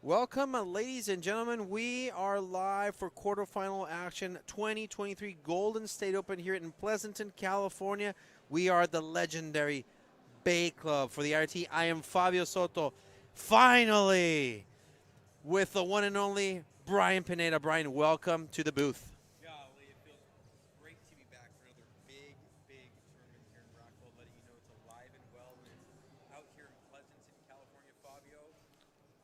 Welcome, ladies and gentlemen. We are live for quarterfinal action 2023 Golden State Open here in Pleasanton, California. We are the legendary Bay Club for the IRT. I am Fabio Soto, finally, with the one and only Brian Pineda. Brian, welcome to the booth. Golly, it feels great to be back for another big tournament here in Racquetball, letting you know it's alive and well when it's out here in Pleasanton, California. Fabio,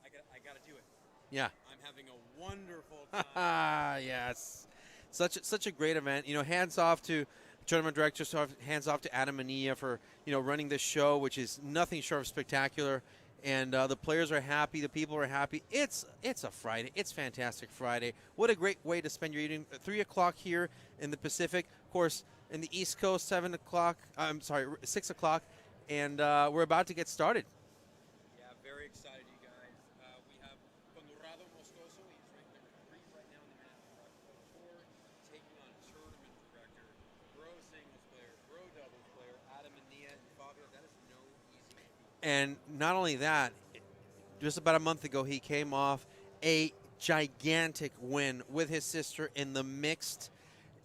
I gotta do it. Yeah. I'm having a wonderful time. Yes. Such a great event. Hands off to tournament director, hands off to Adam Manilla for, running this show, which is nothing short of spectacular. And the players are happy. The people are happy. It's a Friday. It's fantastic Friday. What a great way to spend your evening. 3 o'clock here in the Pacific. Of course, in the East Coast, 7 o'clock. I'm sorry, 6 o'clock. And we're about to get started. Yeah, very excited, you guys. We have Moscoso. He's ranked number 3 right now in the International Racquetball Tour, taking on tournament director, pro singles player, pro doubles player, Adam Manilla. And Fabio, that is no easy feat. And not only that, just about a month ago, he came off a gigantic win with his sister in the mixed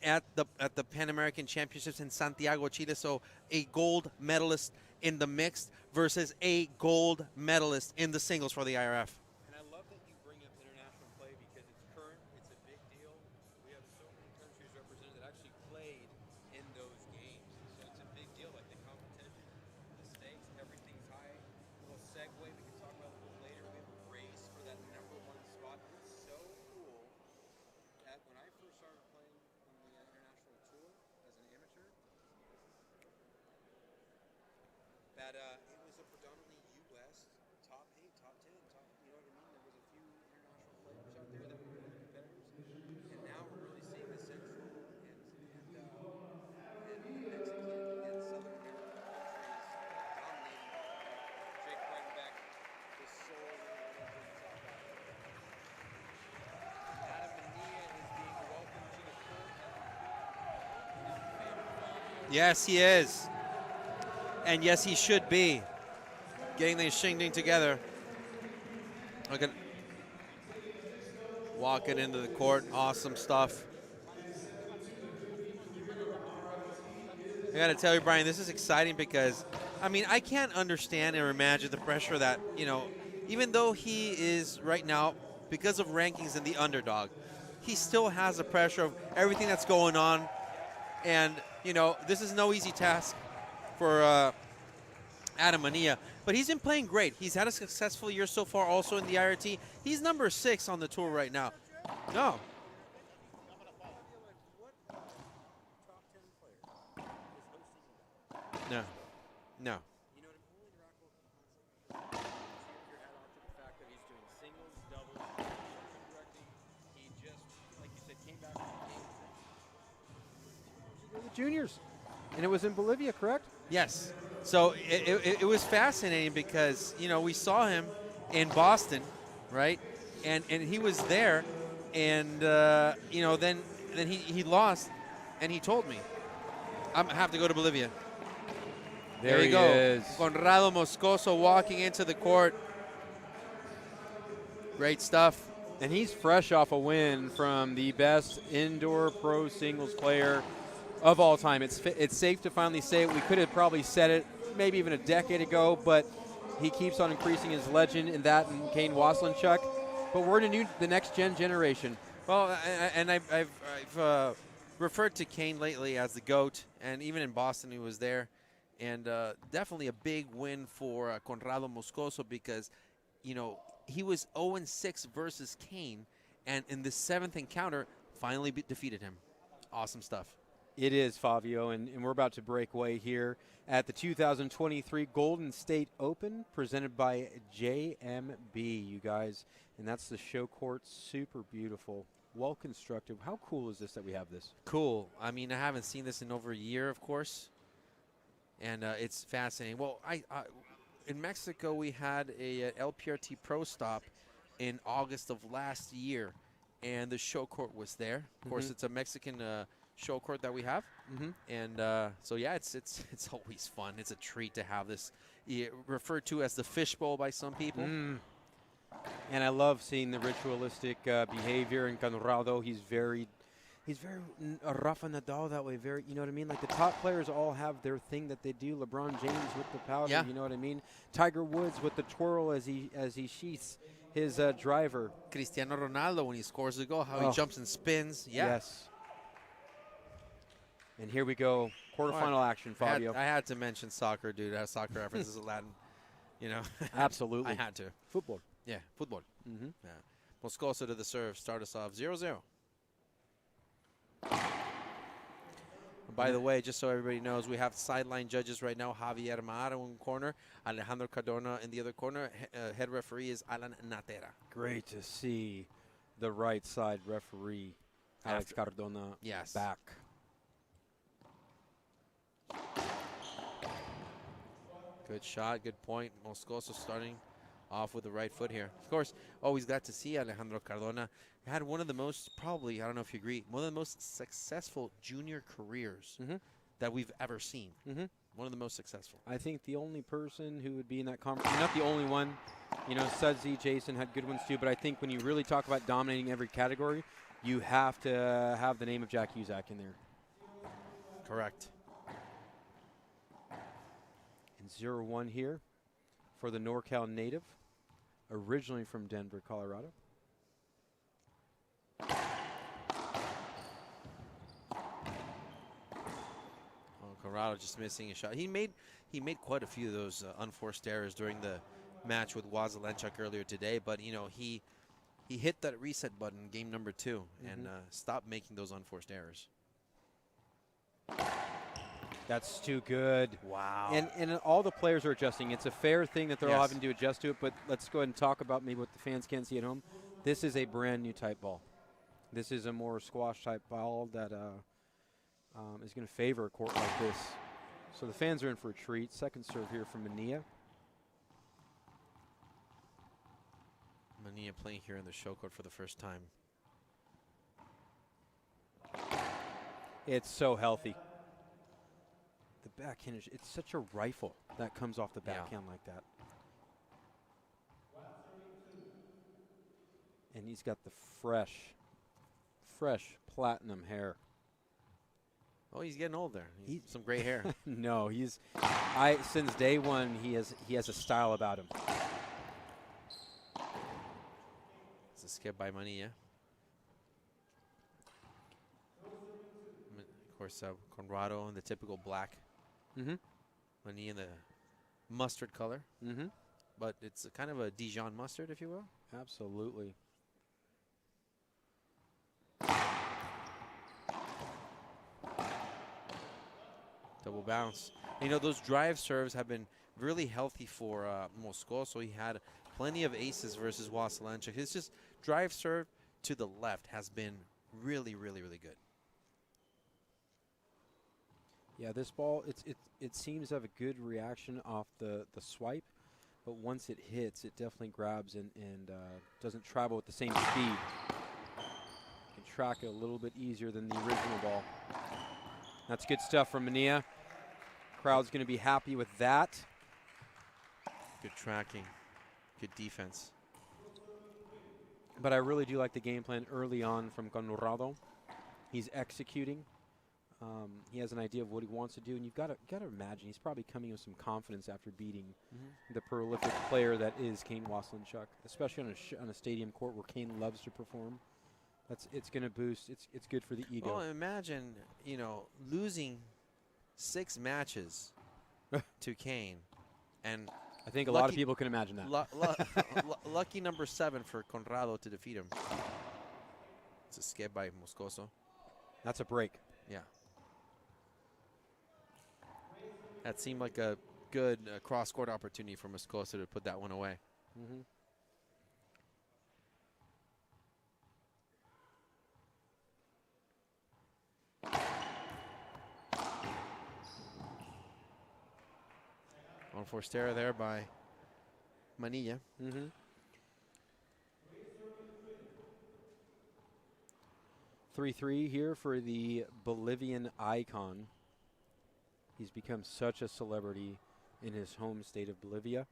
at the Pan American Championships in Santiago, Chile. So a gold medalist in the mixed versus a gold medalist in the singles for the IRF. And I love that you bring up international play because it's current, it's a big deal. We have so many countries represented that actually played in those games. So it's a big deal, like the competition, the stakes, everything's high. A little segue we can talk about a little later. We have a race for that #1 spot. It's so cool that when I first started playing on the international tour as an amateur, that it was a predominantly U.S. top 8, top 10, top, you know what I mean? There was a few international players out there that were really competitors, and now we're really seeing the Central and the Mexican and Southern American countries dominating. Jake Breitenbeck, the soul of the top guy. Adam Manilla is being welcomed to the court. Yes, he is. And yes, he should be. Getting the shingding together. Look at walking into the court. Awesome stuff. I got to tell you, Brian, this is exciting because, I can't understand or imagine the pressure that, even though he is right now, because of rankings and the underdog, he still has the pressure of everything that's going on. And, this is no easy task for Adam Manilla. But he's been playing great. He's had a successful year so far also in the IRT. He's number 6 on the tour right now. No. No. No. You know what? Only in Racquetball can tip your hat off to the fact that he's doing singles, doubles, tournament directing. He just, like you said, came back from the games. The juniors, and it was in Bolivia, correct? Yes. So it was fascinating because, we saw him in Boston, right? And he was there, and, then he lost, and he told me, I have to go to Bolivia. There you go. Is. Conrado Moscoso walking into the court. Great stuff. And he's fresh off a win from the best indoor pro singles player of all time. It's safe to finally say it. We could have probably said it maybe even a decade ago, but he keeps on increasing his legend in that and Kane Waslinchuk. But we're in the next generation. Well, and I've referred to Kane lately as the GOAT, and even in Boston he was there. And definitely a big win for Conrado Moscoso because, he was 0-6 versus Kane, and in the 7th encounter finally defeated him. Awesome stuff. It is, Fabio, and we're about to break away here at the 2023 Golden State Open presented by JMB, you guys. And that's the show court. Super beautiful, well constructed. How cool is this that we have this? Cool. I haven't seen this in over a year, of course, and it's fascinating. Well, in Mexico, we had a LPRT Pro Stop in August of last year, and the show court was there. Of course, it's a Mexican show court that we have, and so yeah, it's always fun. It's a treat to have this, referred to as the fishbowl by some people. And I love seeing the ritualistic behavior in Conrado. He's very Rafa Nadal that way. Very, you know what I mean? Like the top players all have their thing that they do. LeBron James with the powder, Yeah. you know what I mean? Tiger Woods with the twirl as he sheaths his driver. Cristiano Ronaldo, when he scores a goal, how he jumps and spins. Yeah. Yes. And here we go, quarterfinal action, Fabio. I had to mention soccer, dude. Soccer references in Latin, you know. Absolutely. I had to. Football. Yeah, football. Mm-hmm. Yeah. Moscoso to the serve, start us off 0-0. By the way, just so everybody knows, we have sideline judges right now. Javier Mar in one corner, Alejandro Cardona in the other corner. Head referee is Alan Natera. Great to see the right side referee, Alex Cardona, back. Good shot, good point. Moscoso starting off with the right foot here. Of course, always glad to see Alejandro Cardona. Had one of the most, probably, I don't know if you agree, one of the most successful junior careers that we've ever seen. One of the most successful. I think the only person who would be in that conversation, not the only one, you know, Sudsy, Jason had good ones too, but I think when you really talk about dominating every category, you have to have the name of Jack Usack in there. Correct. And 0-1 here for the NorCal native, originally from Denver, Colorado. Colorado just missing a shot. He made quite a few of those unforced errors during the match with Wazelenchuk earlier today, but you know he hit that reset button in game number 2 and stopped making those unforced errors. That's too good. Wow. And all the players are adjusting. It's a fair thing that they're all having to adjust to it, but let's go ahead and talk about maybe what the fans can't see at home. This is a brand new type ball. This is a more squash type ball that is going to favor a court like this. So the fans are in for a treat. Second serve here from Manilla. Manilla playing here in the show court for the first time. It's so healthy. The backhand, it's such a rifle that comes off the backhand like that. And he's got the fresh platinum hair. Oh, he's getting old there. He's some gray hair. No, since day one he has a style about him. It's a skip by Manilla. Of course, Conrado in the typical black. Manilla in the mustard color. But it's a kind of a Dijon mustard, if you will. Absolutely. Double bounce. You know, those drive serves have been really healthy for Moscoso. He had plenty of aces versus Waselenchuk. His just drive serve to the left has been really, really, really good. Yeah, this ball, it seems to have a good reaction off the swipe, but once it hits, it definitely grabs and doesn't travel at the same speed. You can track it a little bit easier than the original ball. That's good stuff from Manilla. Crowd's going to be happy with that. Good tracking, good defense. But I really do like the game plan early on from Conrado. He's executing. He has an idea of what he wants to do, and you've got to imagine he's probably coming with some confidence after beating the prolific player that is Kane Waselenchuk, especially on a stadium court where Kane loves to perform. It's going to boost. It's good for the ego. Well, imagine, you know, losing 6 matches to Kane, and I think a lot of people can imagine that. Lucky number 7 for Conrado to defeat him. It's a skip by Moscoso. That's a break. Yeah. That seemed like a good cross-court opportunity for Moscoso to put that one away. Unforced error there by Manilla. 3-3 here for the Bolivian icon. He's become such a celebrity in his home state of Bolivia.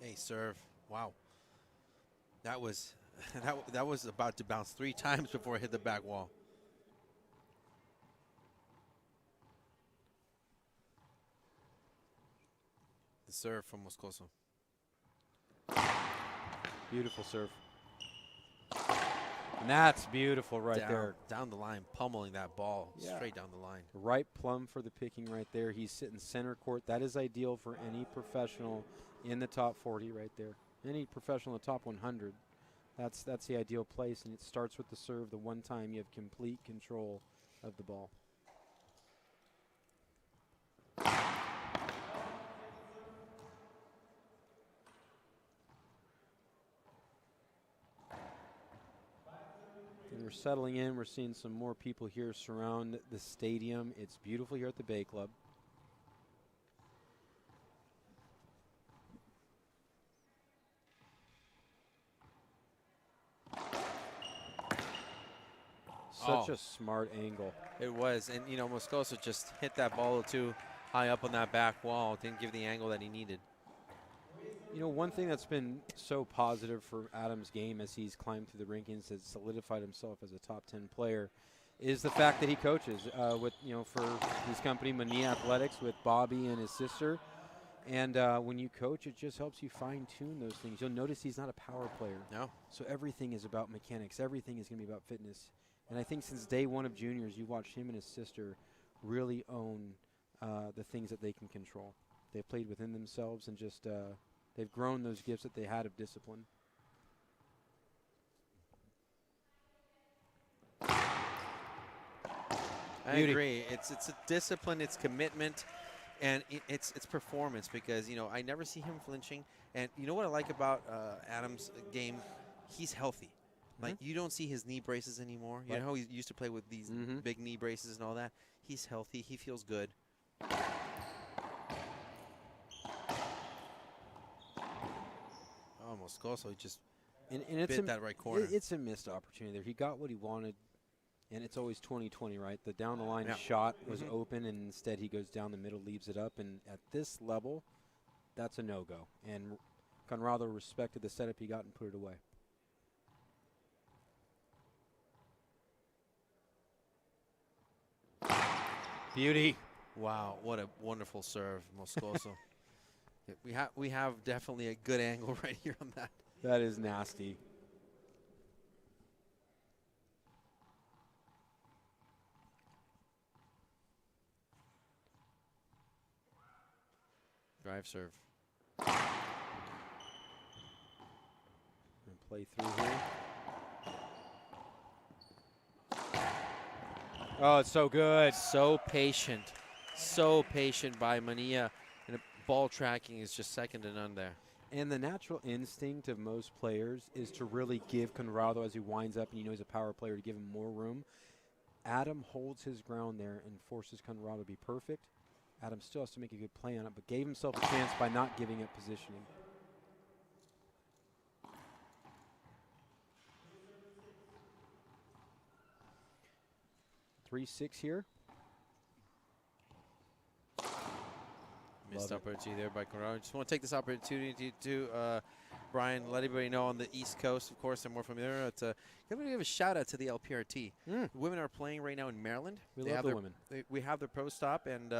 Hey, serve. Wow. That was that was about to bounce 3 times before it hit the back wall. The serve from Moscoso. Beautiful serve. And that's beautiful right there. Down the line, pummeling that ball straight down the line. Right plumb for the picking right there. He's sitting center court. That is ideal for any professional in the top 40 right there. Any professional in the top 100. That's the ideal place, and it starts with the serve. The one time you have complete control of the ball. And we're settling in. We're seeing some more people here surround the stadium. It's beautiful here at the Bay Club. Such a smart angle. It was, and you know, Moscoso just hit that ball too high up on that back wall. Didn't give the angle that he needed. You know, one thing that's been so positive for Adam's game as he's climbed through the rankings, has solidified himself as a top 10 player, is the fact that he coaches with, you know, for his company Manilla Athletics with Bobby and his sister. And when you coach, it just helps you fine tune those things. You'll notice he's not a power player. No. So everything is about mechanics. Everything is going to be about fitness. And I think since day one of juniors, you watched him and his sister really own the things that they can control. They've played within themselves and just they've grown those gifts that they had of discipline. I agree. It's a discipline, it's commitment, and it's performance, because, you know, I never see him flinching. And you know what I like about Adam's game? He's healthy. Like, you don't see his knee braces anymore. You know how he used to play with these big knee braces and all that? He's healthy. He feels good. Oh, Moscoso just bit that right corner. It's a missed opportunity there. He got what he wanted, and it's always 20-20, right? The down-the-line shot was open, and instead he goes down the middle, leaves it up. And at this level, that's a no-go. And Conrado respected the setup he got and put it away. Beauty. Wow, what a wonderful serve, Moscoso. we have definitely a good angle right here on that. That is nasty. Drive serve. And play through here. Oh, it's so good. So patient by Manilla, and ball tracking is just second to none there. And the natural instinct of most players is to really give Conrado, as he winds up and you know he's a power player, to give him more room. Adam holds his ground there and forces Conrado to be perfect. Adam still has to make a good play on it, but gave himself a chance by not giving up positioning. 3-6 here. Missed opportunity there by Conrado. Just want to take this opportunity to, Brian, let everybody know on the East Coast, of course, and more from there. Give a shout out to the LPRT. Women are playing right now in Maryland. We love the women. We have their pro stop, and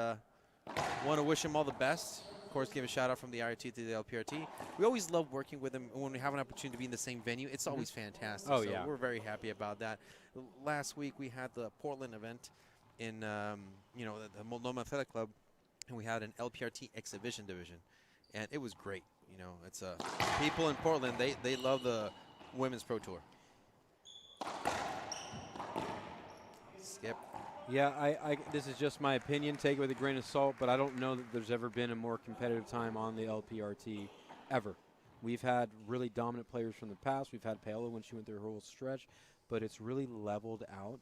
want to wish them all the best. Of course, give a shout out from the IRT to the LPRT. We always love working with them when we have an opportunity to be in the same venue. It's always fantastic. Oh, so yeah. We're very happy about that. Last week we had the Portland event in the Multnomah Athletic Club, and we had an LPRT exhibition division, and it was great. You know, it's people in Portland, they love the women's pro tour. Skip. Yeah, this is just my opinion. Take it with a grain of salt, but I don't know that there's ever been a more competitive time on the LPRT ever. We've had really dominant players from the past. We've had Paola when she went through her whole stretch, but it's really leveled out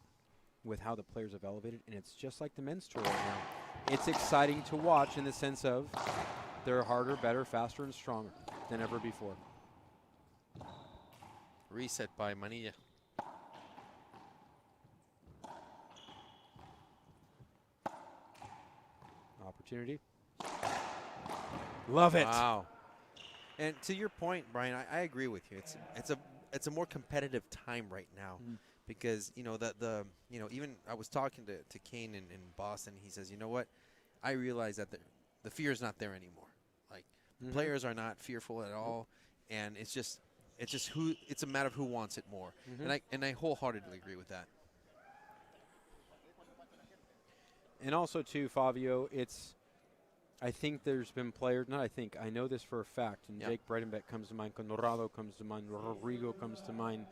with how the players have elevated, and it's just like the men's tour right now. It's exciting to watch in the sense of they're harder, better, faster, and stronger than ever before. Reset by Manilla. Opportunity. Love it. Wow. And to your point, Brian, I agree with you. It's a more competitive time right now, because even I was talking to Kane in Boston. He says, you know what, I realize that the fear is not there anymore. Like players are not fearful at all, and it's a matter of who wants it more. And I wholeheartedly agree with that. And also, too, Fabio, I think there's been players, I know this for a fact, and Jake Bredenbeck comes to mind, Conrado comes to mind, Rodrigo comes to mind,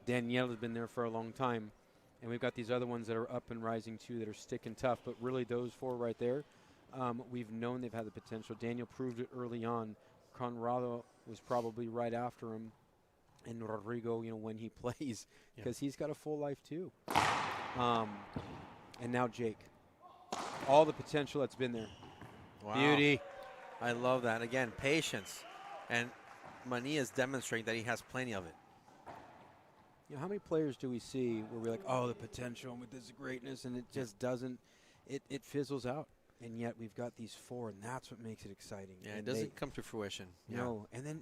Danielle has been there for a long time, and we've got these other ones that are up and rising, too, that are sticking tough, but really those four right there, we've known they've had the potential. Daniel proved it early on. Conrado was probably right after him, and Rodrigo, when he plays, because he's got a full life, too. And now Jake. All the potential that's been there. Wow. Beauty. I love that. Again, patience. And Manilla is demonstrating that he has plenty of it. How many players do we see where we're like, oh, the potential with this greatness, and it just doesn't, it fizzles out. And yet we've got these four, and that's what makes it exciting. Yeah, and it doesn't come to fruition. No, and then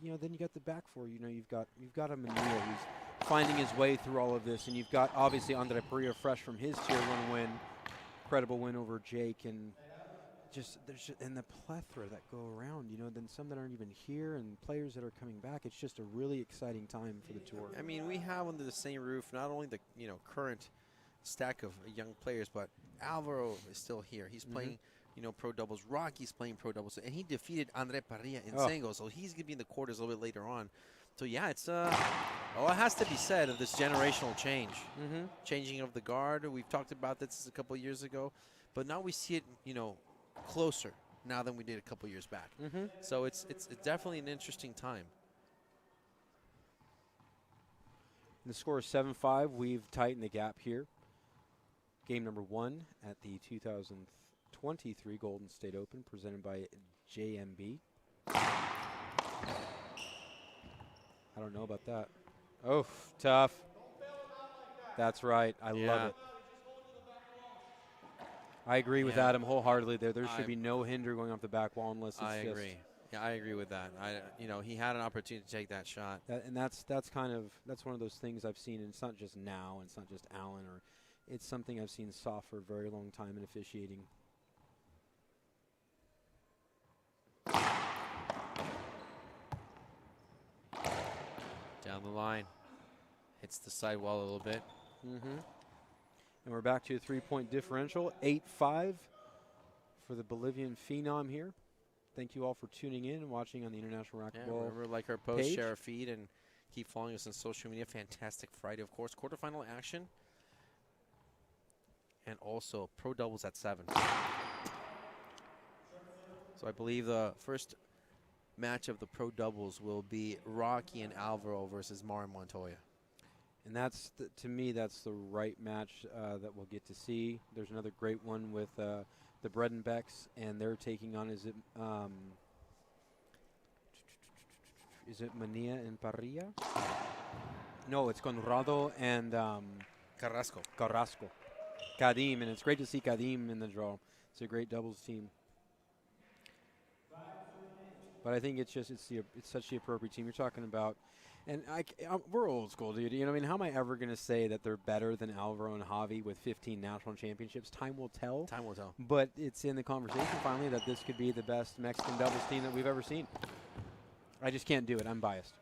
you got the back four. You've got a Manilla who's finding his way through all of this, and you've got obviously Andre Perea fresh from his tier 1 win, incredible win over Jake, and and the plethora that go around, then some that aren't even here, and players that are coming back. It's just a really exciting time for the tour. I mean, we have under the same roof not only the current stack of young players, but Alvaro is still here. He's playing pro doubles. Rocky's playing pro doubles, and he defeated Andre Parrilla in singles, so he's going to be in the quarters a little bit later on. So yeah, it's a lot has to be said of this generational change, changing of the guard. We've talked about this a couple of years ago, but now we see it closer now than we did a couple years back. So it's definitely an interesting time. The score is 7-5. We've tightened the gap here. Game number 1 at the 2023 Golden State Open, presented by JMB. I don't know about that. Oh, tough. That's right. I love it. I agree with Adam wholeheartly there. There should be no hinder going off the back wall unless it's I agree. Yeah, I agree with that. He had an opportunity to take that shot. That's one of those things I've seen, and it's not just now, and it's not just Allen, or it's something I've seen soft for a very long time in officiating. Down the line. Hits the sidewall a little bit. And we're back to a 3-point differential, 8-5 for the Bolivian phenom here. Thank you all for tuning in and watching on the International Racquetball remember, like our post, share our feed, and keep following us on social media. Fantastic Friday, of course. Quarterfinal action. And also pro doubles at 7. So I believe the first match of the pro doubles will be Rocky and Alvaro versus Mara Montoya. And that's, to me, that's the right match that we'll get to see. There's another great one with the Bredenbecks, and they're taking on, is it Manilla and Parrilla? No, it's Conrado and Carrasco. Kadim, and it's great to see Kadim in the draw. It's a great doubles team. But I think it's such the appropriate team. You're talking about, and we're old school, dude. You know what I mean? How am I ever going to say that they're better than Alvaro and Javi with 15 national championships? Time will tell. Time will tell. But it's in the conversation finally that this could be the best Mexican doubles team that we've ever seen. I just can't do it. I'm biased.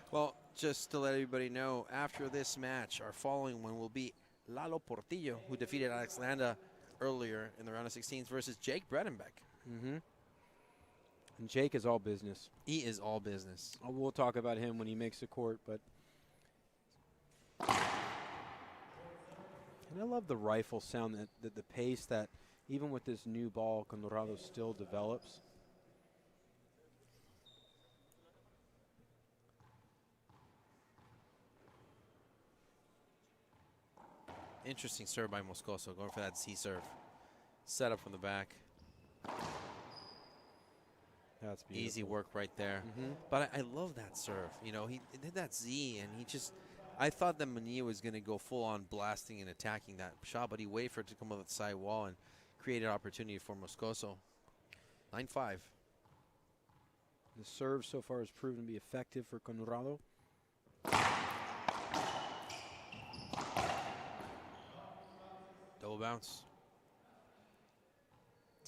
Well, just to let everybody know, after this match, our following one will be Lalo Portillo, who defeated Alex Landa earlier in the round of 16 versus Jake Bredenbeck. And Jake is all business. He is all business. We'll talk about him when he makes the court, but. And I love the rifle sound, that the pace that, even with this new ball, Conrado still develops. Interesting serve by Moscoso, going for that C serve. Set up from the back. That's beautiful. Easy work right there. But I love that serve. He did that Z, and I thought that Manilla was going to go full on blasting and attacking that shot, but he waited for it to come up the side wall and create an opportunity for Moscoso. 9-5. The serve so far has proven to be effective for Conrado. Double bounce.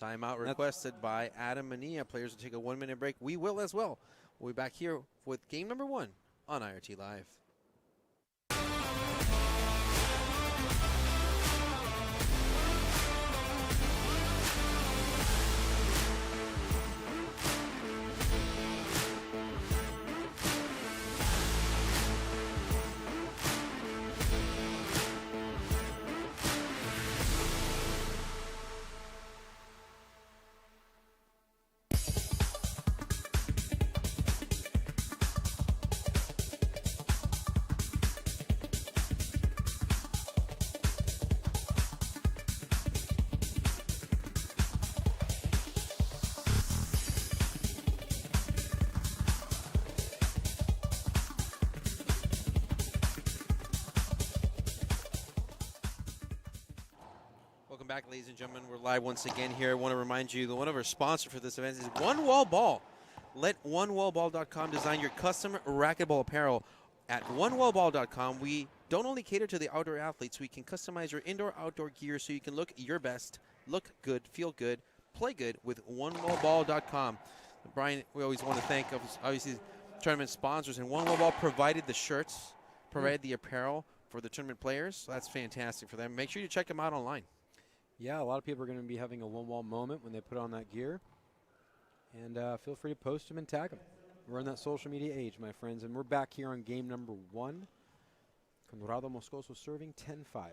Timeout requested by Adam Manilla. Players will take a 1-minute break. We will as well. We'll be back here with game number 1 on IRT Live. Welcome back, ladies and gentlemen. We're live once again here. I want to remind you that one of our sponsors for this event is One Wall Ball. Let OneWallBall.com design your custom racquetball apparel. At OneWallBall.com, we don't only cater to the outdoor athletes, we can customize your indoor-outdoor gear so you can look your best, look good, feel good, play good with OneWallBall.com. Brian, we always want to thank, obviously, tournament sponsors, and One Wall Ball provided the shirts, provided the apparel for the tournament players. So that's fantastic for them. Make sure you check them out online. Yeah, a lot of people are going to be having a one-wall moment when they put on that gear. And feel free to post them and tag them. We're in that social media age, my friends, and we're back here on game number 1. Conrado Moscoso serving 10-5.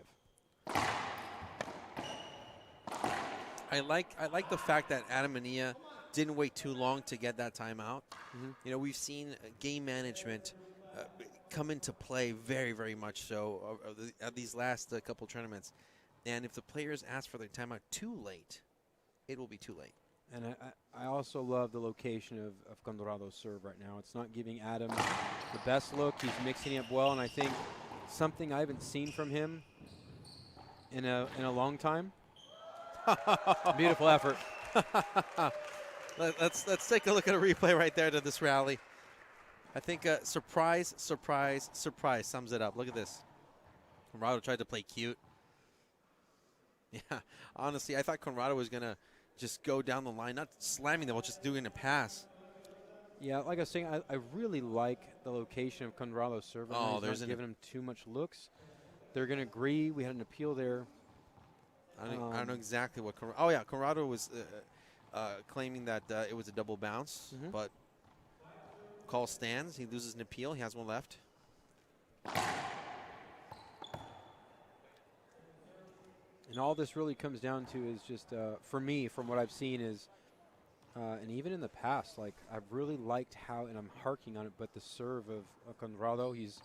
I like the fact that Adam Manilla didn't wait too long to get that timeout. You know, we've seen game management come into play very, very much so at these last couple tournaments. And if the players ask for their timeout too late, it will be too late. And I also love the location of Conrado's serve right now. It's not giving Adam the best look. He's mixing it up well, and I think something I haven't seen from him in a long time. Beautiful effort. Let's take a look at a replay right there to this rally. I think surprise, surprise, surprise sums it up. Look at this. Conrado tried to play cute. Yeah, honestly, I thought Conrado was going to just go down the line, not slamming the ball, just doing a pass. Yeah, like I was saying, I really like the location of Conrado's serve. Oh, there's not giving him too much looks. They're going to agree. We had an appeal there. I don't know exactly what Conrado. Oh, yeah, Conrado was claiming that it was a double bounce, but call stands. He loses an appeal. He has one left. And all this really comes down to is just, for me, from what I've seen is, and even in the past, like I've really liked how, and I'm harking on it, but the serve of Conrado, he's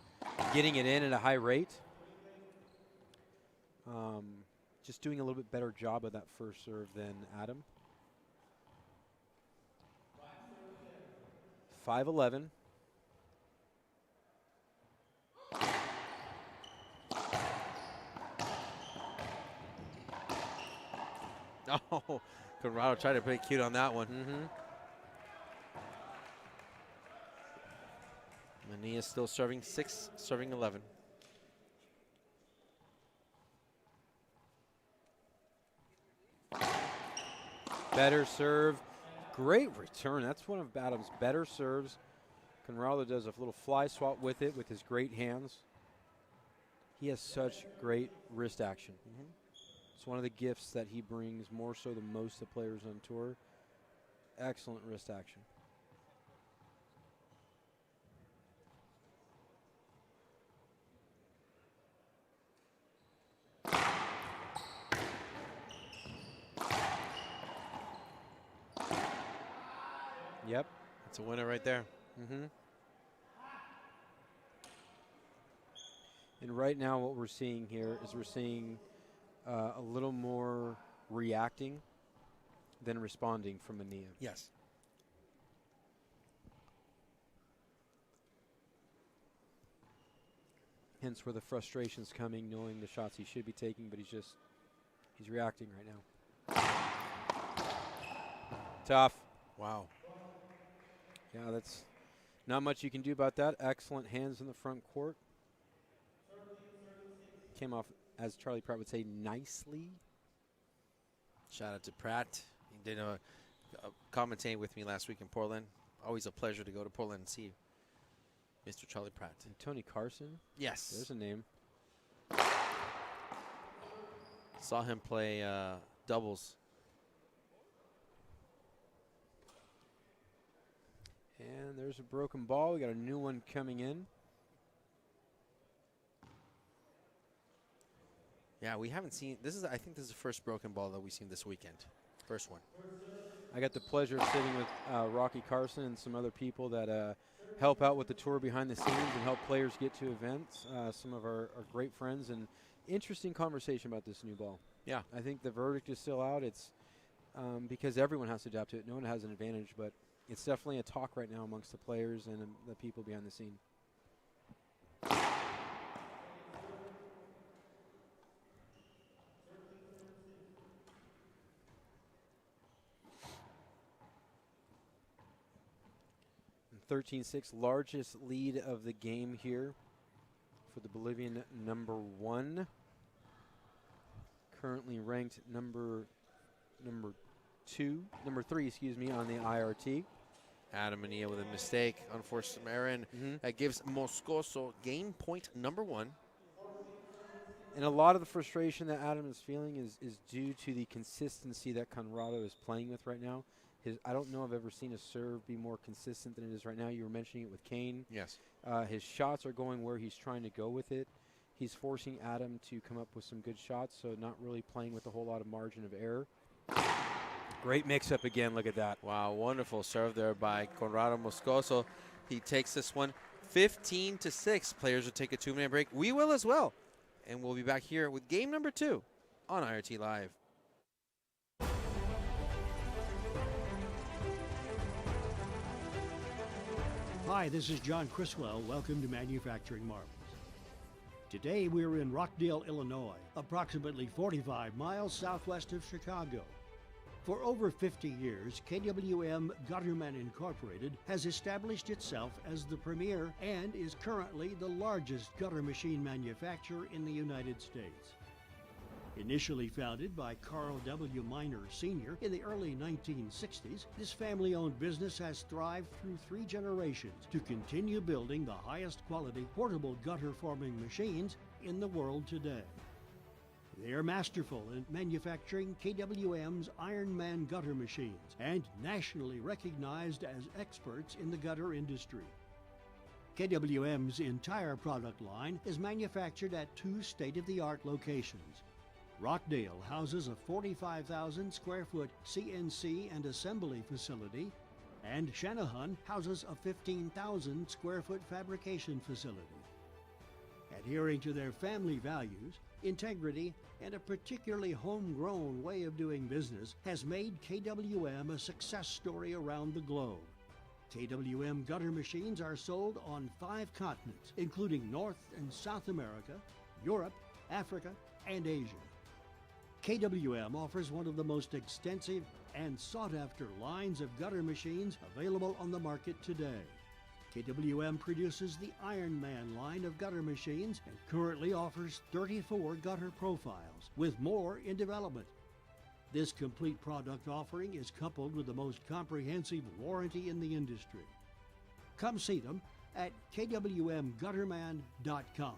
getting it in at a high rate. Just doing a little bit better job of that first serve than Adam. 5-11. Oh, Conrado tried to play cute on that one. Manilla still serving 6, serving 11. Better serve. Great return. That's one of Adam's better serves. Conrado does a little fly swat with it with his great hands. He has such great wrist action. It's one of the gifts that he brings more so than most of the players on tour. Excellent wrist action. Yep. It's a winner right there. And right now what we're seeing here is we're seeing a little more reacting than responding from Manilla. Yes. Hence where the frustration's coming, knowing the shots he should be taking, but he's reacting right now. Tough. Wow. Yeah, that's not much you can do about that. Excellent hands in the front court. Came off, as Charlie Pratt would say, nicely. Shout out to Pratt. He did commentate with me last week in Portland. Always a pleasure to go to Portland and see Mr. Charlie Pratt. And Tony Carson. Yes. There's a name. Saw him play doubles. And there's a broken ball. We got a new one coming in. Yeah, we haven't seen this. I think this is the first broken ball that we've seen this weekend. First one. I got the pleasure of sitting with Rocky Carson and some other people that help out with the tour behind the scenes and help players get to events. Some of our great friends, and interesting conversation about this new ball. Yeah. I think the verdict is still out. It's because everyone has to adapt to it. No one has an advantage, but it's definitely a talk right now amongst the players and the people behind the scene. And 13-6, largest lead of the game here for the Bolivian number 1. Currently ranked number 3, on the IRT. Adam Manilla with a mistake, unforced error. That gives Moscoso game point number 1. And a lot of the frustration that Adam is feeling is due to the consistency that Conrado is playing with right now. I don't know I've ever seen a serve be more consistent than it is right now. You were mentioning it with Kane. Yes. His shots are going where he's trying to go with it. He's forcing Adam to come up with some good shots, so not really playing with a whole lot of margin of error. Great mix-up again. Look at that. Wow, wonderful serve there by Conrado Moscoso. He takes this one 15-6. Players will take a 2-minute break. We will as well. And we'll be back here with game number 2 on IRT Live. Hi, this is John Criswell. Welcome to Manufacturing Marvels. Today we're in Rockdale, Illinois, approximately 45 miles southwest of Chicago. For over 50 years, KWM Gutterman Incorporated has established itself as the premier and is currently the largest gutter machine manufacturer in the United States. Initially founded by Carl W. Miner Sr. in the early 1960s, this family-owned business has thrived through 3 generations to continue building the highest quality portable gutter forming machines in the world today. They are masterful in manufacturing KWM's Iron Man gutter machines and nationally recognized as experts in the gutter industry. KWM's entire product line is manufactured at 2 state-of-the-art locations. Rockdale houses a 45,000 square foot CNC and assembly facility, and Shanahan houses a 15,000 square foot fabrication facility. Adhering to their family values, integrity, and a particularly homegrown way of doing business has made KWM a success story around the globe. KWM gutter machines are sold on 5 continents, including North and South America, Europe, Africa, and Asia. KWM offers one of the most extensive and sought-after lines of gutter machines available on the market today. KWM produces the Iron Man line of gutter machines and currently offers 34 gutter profiles, with more in development. This complete product offering is coupled with the most comprehensive warranty in the industry. Come see them at kwmgutterman.com.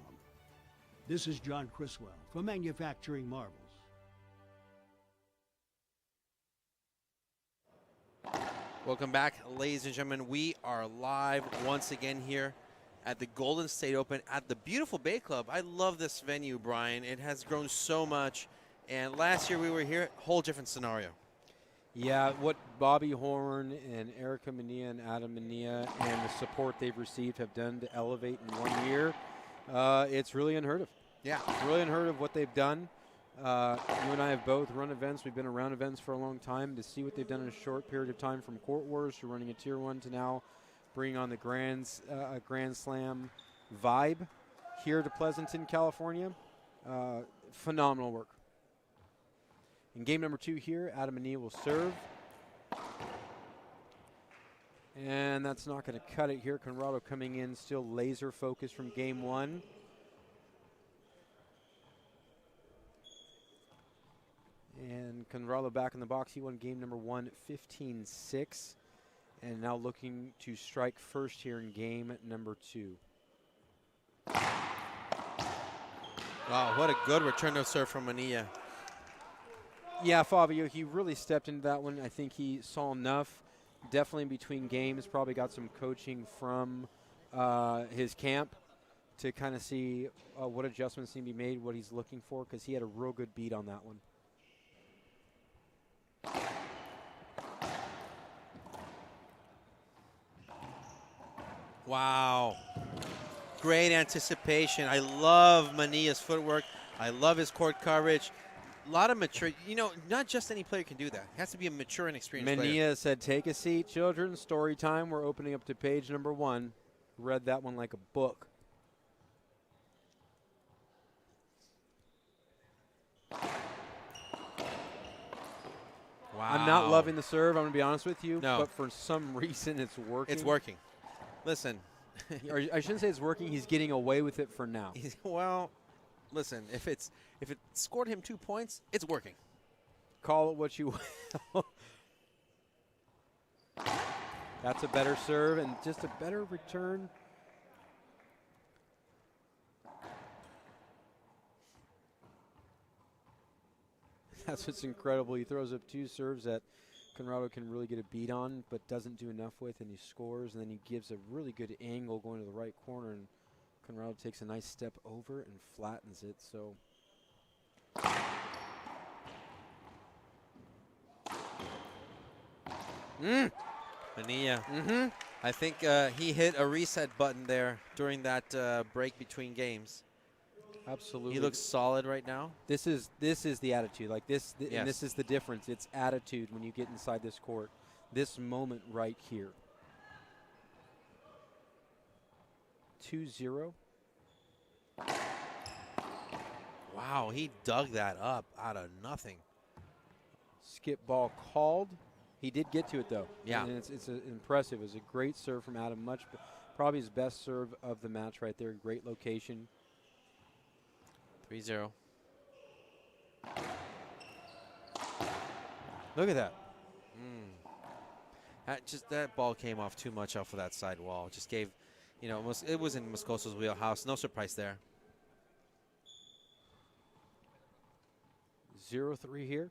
This is John Criswell from Manufacturing Marvels. Welcome back, ladies and gentlemen. We are live once again here at the Golden State Open at the beautiful Bay Club. I love this venue, Brian. It has grown so much. And last year we were here, whole different scenario. Yeah, what Bobby Horn and Erica Manilla and Adam Manilla and the support they've received have done to elevate in 1 year, it's really unheard of. Yeah. It's really unheard of what they've done. You and I have both run events. We've been around events for a long time. To see what they've done in a short period of time, from Court Wars to running a Tier 1 to now bringing on the Grand Slam vibe here to Pleasanton, California. Phenomenal work. In game number 2 here, Adam Manilla will serve. And that's not going to cut it here. Conrado coming in still laser focused from game one. And Conrado back in the box. He won game number one, 15-6. And now looking to strike first here in game number two. Wow, what a good return to serve from Manilla. Yeah, Fabio, he really stepped into that one. I think he saw enough. Definitely in between games, probably got some coaching from his camp to kind of see what adjustments need to be made, what he's looking for, because he had a real good beat on that one. Wow. Great anticipation. I love Manilla's footwork. I love his court coverage. A lot of mature, you know, not just any player can do that. It has to be a mature and experienced player. Manilla said, take a seat, children. Story time. We're opening up to page number one. Read that one like a book. Wow. I'm not loving the serve, I'm going to be honest with you. No. But for some reason, it's working. It's working. Listen. Or I shouldn't say it's working. He's getting away with it for now. Well, listen, if it scored him 2 points, it's working. Call it what you will. That's a better serve and just a better return. That's what's incredible. He throws up two serves that Conrado can really get a beat on, but doesn't do enough with, and he scores, and then he gives a really good angle going to the right corner, and Conrado takes a nice step over and flattens it. So Manilla. I think he hit a reset button there during that break between games. absolutely. He looks solid right now. This is the attitude. Like this, Yes. and this is the difference. It's attitude when you get inside this court. This moment right here. 2-0. Wow, he dug that up out of nothing. Skip ball called. He did get to it though. Yeah. And it's impressive. It was a great serve from Adam. Probably his best serve of the match right there. Great location. 3-0. Look at that. That ball came off too much off of that side wall. Just gave, you know, it was in Moscoso's wheelhouse. No surprise there. 0-3 here.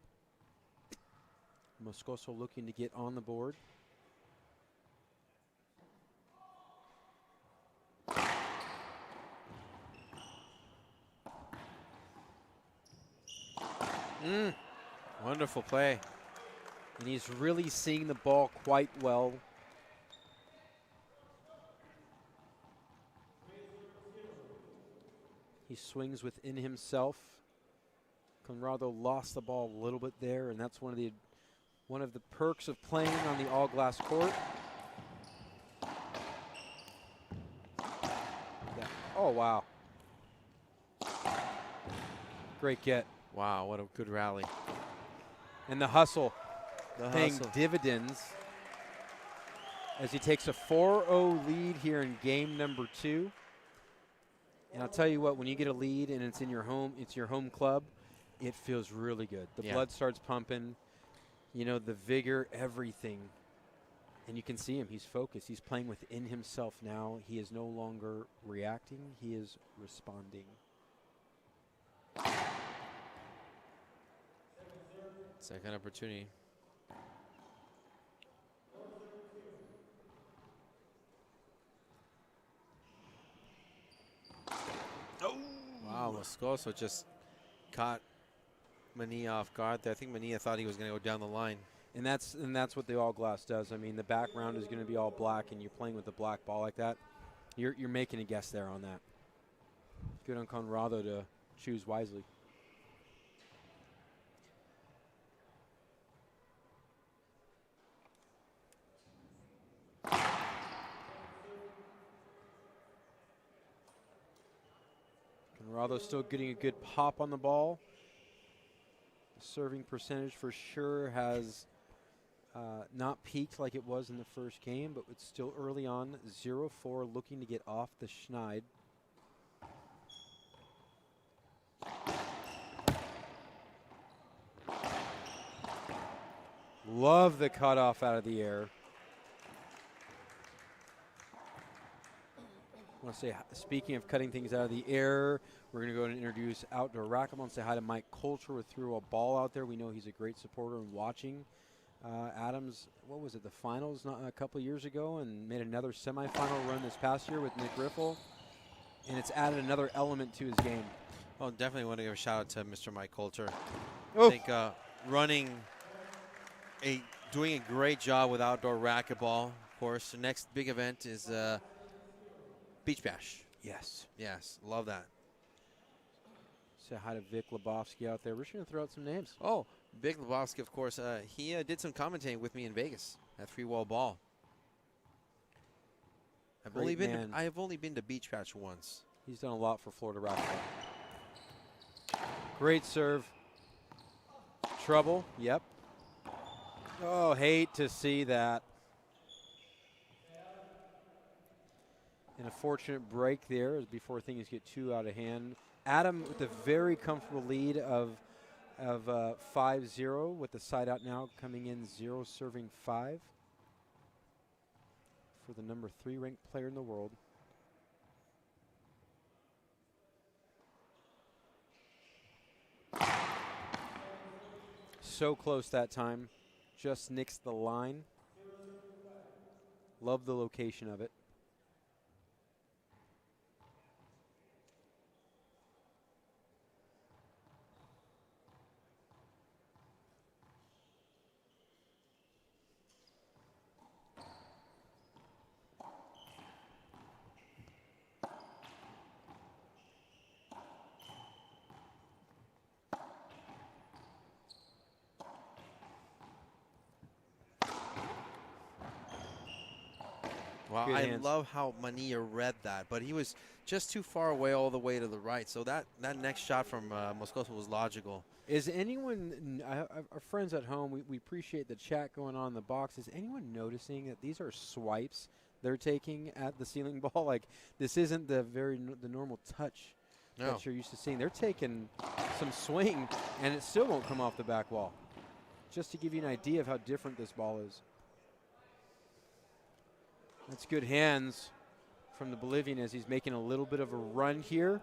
Moscoso looking to get on the board. Wonderful play. And he's really seeing the ball quite well. He swings within himself. Conrado lost the ball a little bit there, and that's one of the perks of playing on the all-glass court. Oh, wow. Great get. Wow, what a good rally. And the hustle. The Paying hustle. dividends as he takes a 4-0 lead here in game number two. And I'll tell you what, when you get a lead and it's in your home, it's your home club, it feels really good. The blood starts pumping, you know, the vigor, everything. And you can see him, he's focused. He's playing within himself now. He is no longer reacting, he is responding. Second opportunity. Wow, Moscoso just caught Manilla off guard there. I think Manilla thought he was going to go down the line. And that's what the all glass does. I mean, the background is going to be all black, and you're playing with a black ball like that. You're making a guess there on that. Good on Conrado to choose wisely. Conrado still getting a good pop on the ball. The serving percentage for sure has Not peaked like it was in the first game, but it's still early on. 0-4, looking to get off the schneid. Love the cutoff out of the air. I want to say, speaking of cutting things out of the air, we're going to go and introduce Outdoor Racquetball and say hi to Mike Coulter, who threw a ball out there. We know he's a great supporter and watching. Adams, what was it, the finals a couple years ago, and made another semifinal run this past year with Nick Riffle. And it's added another element to his game. Well, definitely want to give a shout out to Mr. Mike Coulter. Oh. I think doing a great job with Outdoor Racquetball. Of course, the next big event is Beach Bash. Yes. Yes, love that. Say hi to Vic Lebowski out there. We're just going to throw out some names. Oh, Vic Lebowski, of course. He did some commentating with me in Vegas at Three Wall Ball. I've only been to Beach Bash once. He's done a lot for Florida Racquetball. Great serve. Trouble. Yep. Oh, hate to see that. And a fortunate break there before things get too out of hand. Adam with a very comfortable lead of 5-0 with the side out now coming in 0 serving 5 for the number 3 ranked player in the world. So close that time. Just nixed the line. Love the location of it. Wow, I love how Manilla read that, but he was just too far away all the way to the right. So that next shot from Moscoso was logical. Is anyone, our friends at home, we appreciate the chat going on in the box. Is anyone noticing that these are swipes they're taking at the ceiling ball? Like, this isn't the normal touch that you're used to seeing. They're taking some swing, and it still won't come off the back wall. Just to give you an idea of how different this ball is. That's good hands from the Bolivian as he's making a little bit of a run here,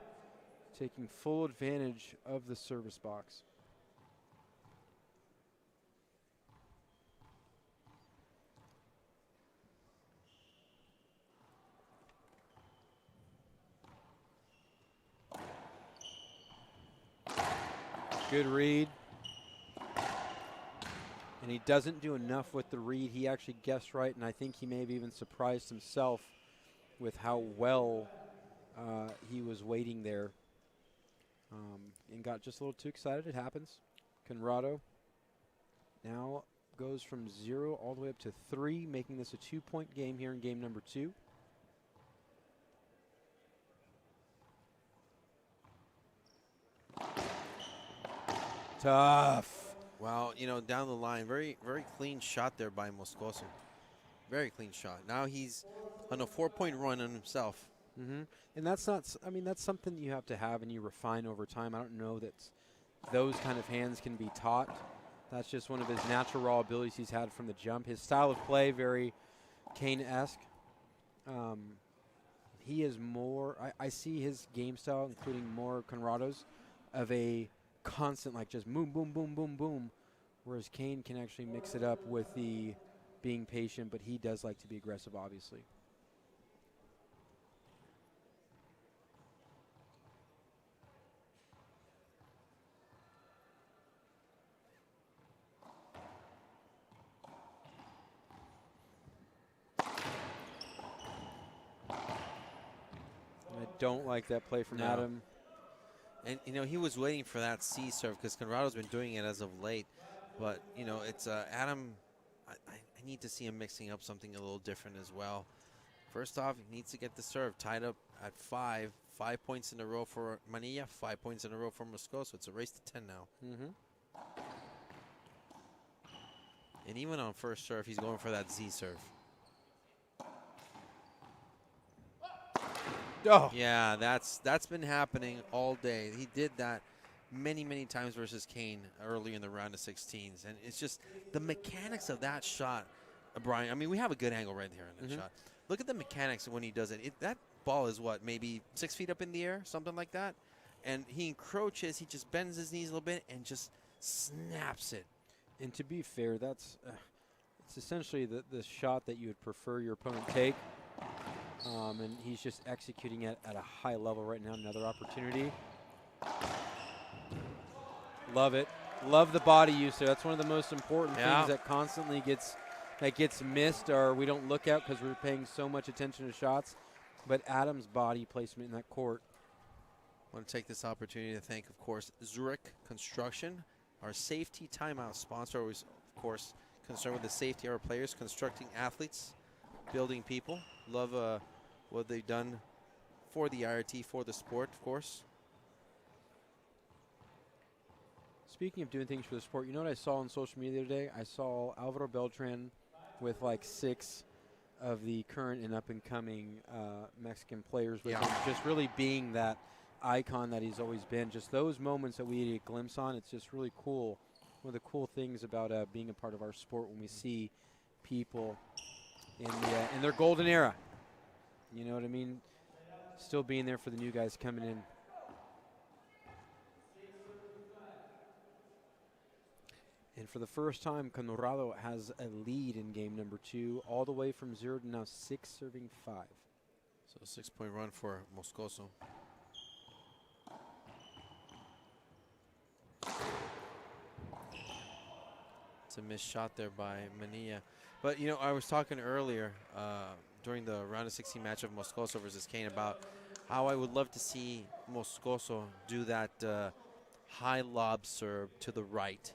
taking full advantage of the service box. Good read. And he doesn't do enough with the read. He actually guessed right, and I think he maybe even surprised himself with how well he was waiting there. And got just a little too excited. It happens. Conrado now goes from 0 all the way up to 3, making this a 2-point game here in game number 2. Tough. Well, down the line, very, very clean shot there by Moscoso. Very clean shot. Now he's on a 4-point run on himself. Mm-hmm. And that's not, that's something you have to have and you refine over time. I don't know that those kind of hands can be taught. That's just one of his natural raw abilities he's had from the jump. His style of play, very Kane-esque. He is more, I see his game style, including more Conrado's, of a constant, like just boom, boom, boom, boom, boom, whereas Kane can actually mix it up with the being patient, but he does like to be aggressive, obviously. I don't like that play from Adam. And, he was waiting for that C serve because Conrado's been doing it as of late. But, it's Adam, I need to see him mixing up something a little different as well. First off, he needs to get the serve tied up at 5. 5 points in a row for Manilla, 5 points in a row for Moscoso. It's a race to 10 now. Mm-hmm. And even on first serve, he's going for that Z serve. Oh, Yeah, that's been happening all day. He did that many times versus Kane early in the round of 16s. And it's just the mechanics of that shot, Brian. I mean, we have a good angle right here in that shot. Look at the mechanics when he does it. That ball is what, maybe 6 feet up in the air, something like that? And he encroaches, he just bends his knees a little bit and just snaps it. and to be fair, that's it's essentially the shot that you would prefer your opponent take. And he's just executing it at a high level right now. Another opportunity. Love it. Love the body use there. That's one of the most important things that constantly gets missed, or we don't look at because we're paying so much attention to shots. But Adam's body placement in that court. I want to take this opportunity to thank, of course, Zurich Construction, our safety timeout sponsor. Always, of course, concerned with the safety of our players, constructing athletes, building people. Love what they've done for the IRT, for the sport, of course. Speaking of doing things for the sport, you know what I saw on social media the other day? I saw Alvaro Beltran with like 6 of the current and up-and-coming Mexican players with him, just really being that icon that he's always been. Just those moments that we get a glimpse on, it's just really cool. One of the cool things about being a part of our sport when we see people in their golden era. You know what I mean? Still being there for the new guys coming in. And for the first time, Conrado has a lead in game number 2, all the way from 0 to now 6, serving 5. So 6-point run for Moscoso. It's a missed shot there by Manilla. But, you know, I was talking earlier during the round of 16 match of Moscoso versus Kane about how I would love to see Moscoso do that high lob serve to the right,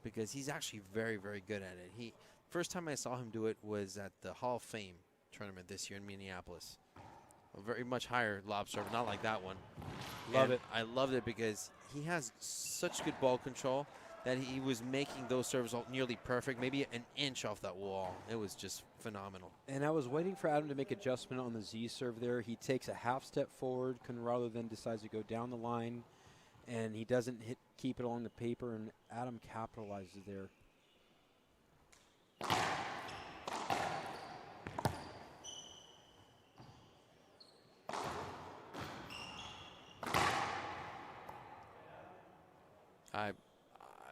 because he's actually very good at it. First time I saw him do it was at the Hall of Fame tournament this year in Minneapolis. A very much higher lob serve, not like that one. Love it. I loved it because he has such good ball control that he was making those serves all nearly perfect, maybe an inch off that wall. It was just phenomenal. And I was waiting for Adam to make adjustment on the Z serve there. He takes a half step forward. Conrado then decides to go down the line, and he doesn't keep it along the paper, and Adam capitalizes there.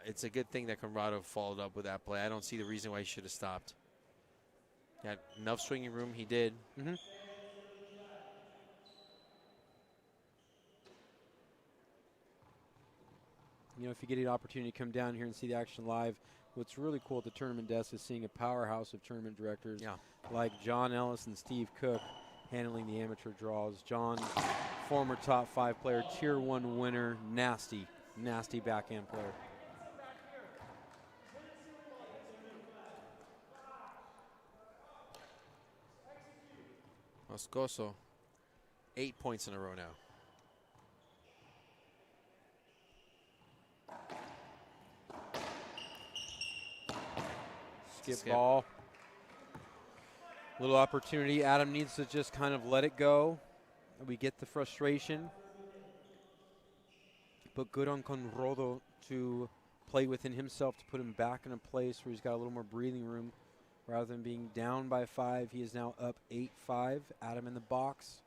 It's a good thing that Conrado followed up with that play. I don't see the reason why he should have stopped. He had enough swinging room. He did. Mm-hmm. You know, if you get an opportunity to come down here and see the action live, what's really cool at the tournament desk is seeing a powerhouse of tournament directors like John Ellis and Steve Cook handling the amateur draws. John, former top 5 player, tier 1 winner, nasty backhand player. Moscoso, 8 points in a row now. Skip ball. Little opportunity. Adam needs to just kind of let it go. We get the frustration. But good on Conrado to play within himself to put him back in a place where he's got a little more breathing room. Rather than being down by 5, he is now up 8-5. Adam in the box.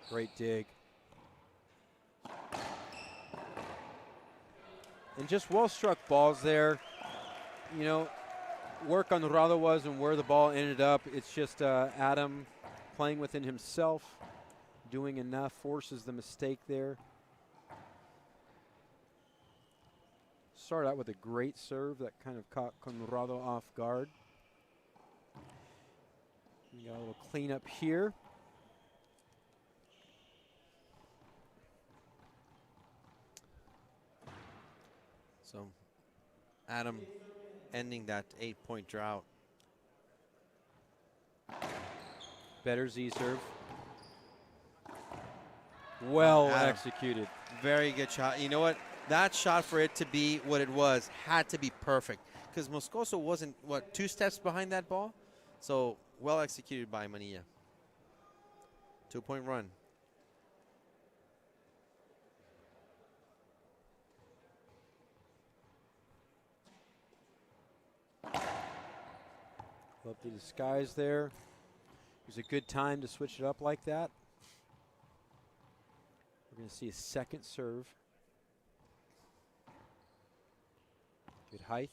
Great dig. And just well-struck balls there. You know, where Conrado was and where the ball ended up, it's just Adam playing within himself, doing enough, forces the mistake there. Started out with a great serve that kind of caught Conrado off guard. We got a little cleanup here. So Adam ending that 8-point drought. Better Z serve. Well Adam. executed. Very good shot. You know what? That shot, for it to be what it was, had to be perfect. Because Moscoso wasn't, 2 steps behind that ball? So, well executed by Manilla. 2-point run. Love the disguise there. It was a good time to switch it up like that. We're going to see a second serve. Good height.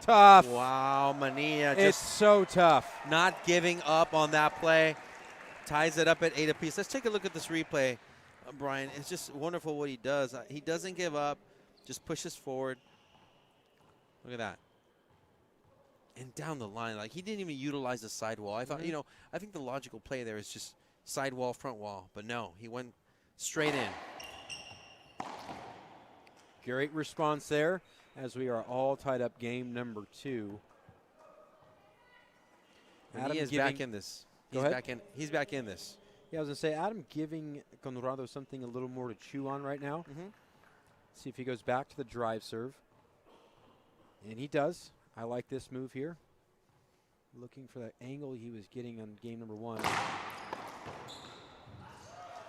Tough. Wow, Manilla It's just so tough. not giving up on that play. Ties it up at 8 apiece. Let's take a look at this replay, Brian. It's just wonderful what he does. He doesn't give up, just pushes forward. Look at that. And down the line, like, he didn't even utilize the sidewall. I thought, I think the logical play there is just sidewall, front wall. But no, he went straight in. Great response there, as we are all tied up game number 2. Adam is back in this. Go ahead. He's back in this. Yeah, I was going to say, Adam giving Conrado something a little more to chew on right now. See if he goes back to the drive serve. And he does. I like this move here. Looking for that angle he was getting on game number 1.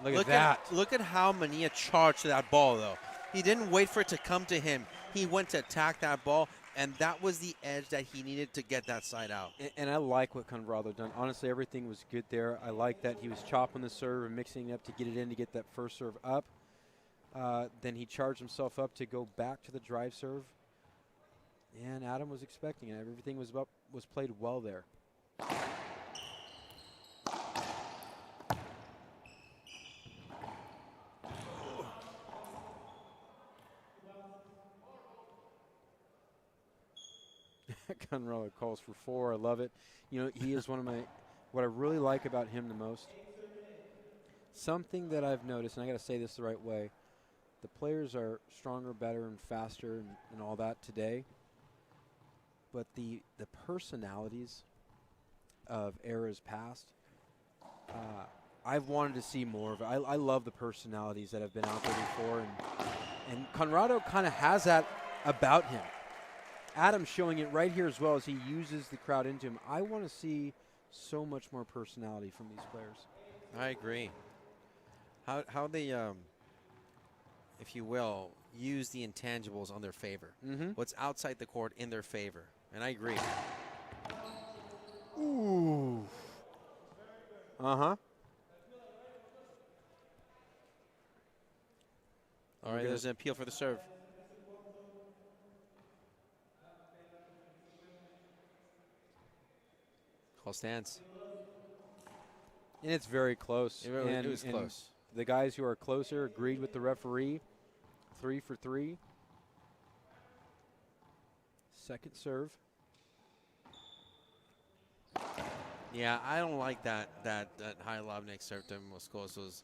Look at that. Look at how Manilla charged that ball, though. He didn't wait for it to come to him. He went to attack that ball, and that was the edge that he needed to get that side out. And I like what Conrado done. Honestly, everything was good there. I like that he was chopping the serve and mixing it up to get it in to get that first serve up. Then he charged himself up to go back to the drive serve. And Adam was expecting it. Everything was played well there. Conrado calls for 4. I love it. He is one of what I really like about him the most. Something that I've noticed, and I got to say this the right way, the players are stronger, better, and faster and all that today. But the personalities of eras past, I've wanted to see more of it. I love the personalities that have been out there before, and Conrado kind of has that about him. Adam's showing it right here as well as he uses the crowd into him. I want to see so much more personality from these players. I agree. How they, if you will, use the intangibles on their favor. What's outside the court in their favor. And I agree. Ooh. All right, there's an appeal for the serve. Call stands. And it's very close. It was close. The guys who are closer agreed with the referee. 3 for 3. Second serve. Yeah, I don't like that high lob next serve to Moscoso's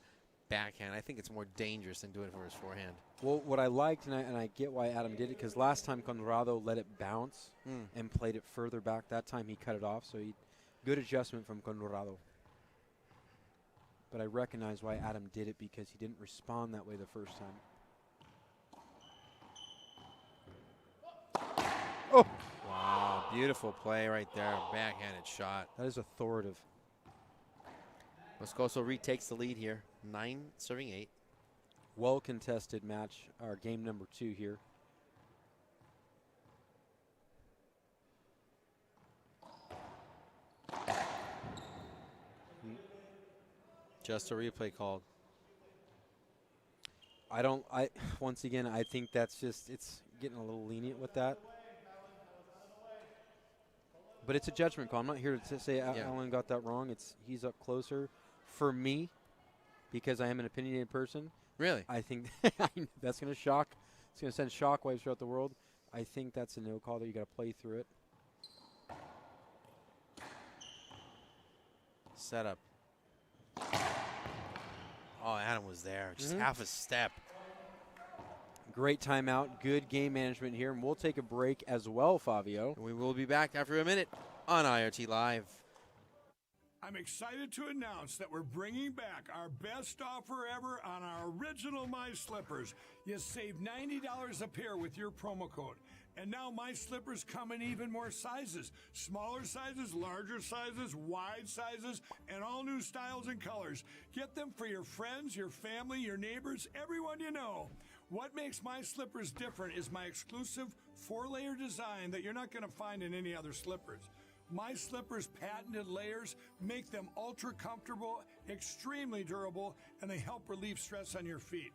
backhand. I think it's more dangerous than doing it for his forehand. Well, what I liked, and I get why Adam did it, because last time Conrado let it bounce and played it further back. That time he cut it off, so good adjustment from Conrado. But I recognize why Adam did it, because he didn't respond that way the first time. Oh! Wow, beautiful play right there. Backhanded shot. That is authoritative. Moscoso retakes the lead here. 9 serving 8. Well contested match, our game number 2 here. Just a replay called. Once again, I think that's just, it's getting a little lenient with that. But it's a judgment call. I'm not here to say Alan got that wrong. He's up closer. For me, because I am an opinionated person. Really? I think that's going to shock. It's going to send shockwaves throughout the world. I think that's a no call that you got to play through it. Set up. Oh, Adam was there. Just half a step. Great timeout. Good game management here. And we'll take a break as well, Fabio. We will be back after a minute on IRT Live. I'm excited to announce that we're bringing back our best offer ever on our original My Slippers. You save $90 a pair with your promo code. And now My Slippers come in even more sizes. Smaller sizes, larger sizes, wide sizes, and all new styles and colors. Get them for your friends, your family, your neighbors, everyone you know. What makes My Slippers different is my exclusive 4-layer design that you're not going to find in any other slippers. My Slippers' patented layers make them ultra comfortable, extremely durable, and they help relieve stress on your feet.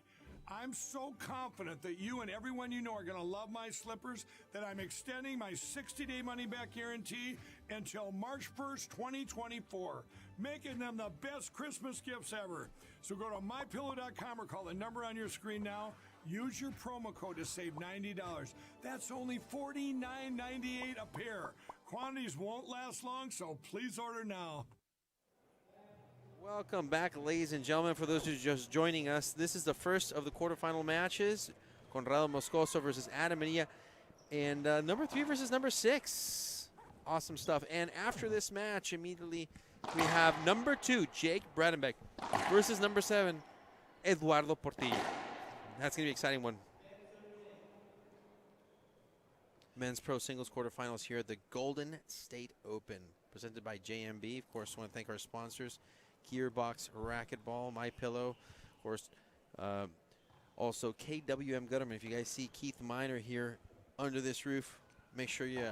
I'm so confident that you and everyone you know are going to love My Slippers that I'm extending my 60-day money-back guarantee until March 1st, 2024, making them the best Christmas gifts ever. So go to MyPillow.com or call the number on your screen now. Use your promo code to save $90. That's only $49.98 a pair. Quantities won't last long, so please order now. Welcome back, ladies and gentlemen. For those who are just joining us, this is the first of the quarterfinal matches. Conrado Moscoso versus Adam Manilla. And number 3 versus number 6. Awesome stuff. And after this match, immediately, we have number 2, Jake Bredenbeck, versus number 7, Eduardo Portillo. That's going to be an exciting one. Men's Pro Singles quarterfinals here at the Golden State Open, presented by JMB. Of course, I want to thank our sponsors, Gearbox, Racquetball, MyPillow, of course, also KWM Gutterman. If you guys see Keith Miner here under this roof, make sure you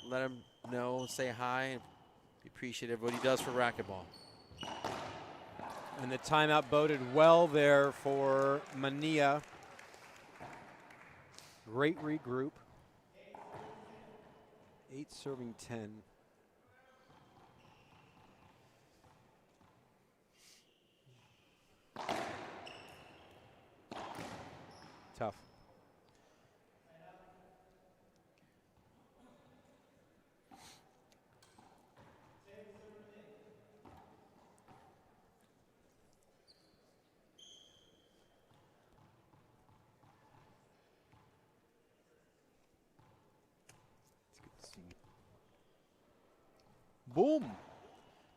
let him know, say hi, be appreciative of what he does for racquetball. And the timeout boded well there for Manilla. Great regroup. 8 serving 10. Tough. Boom.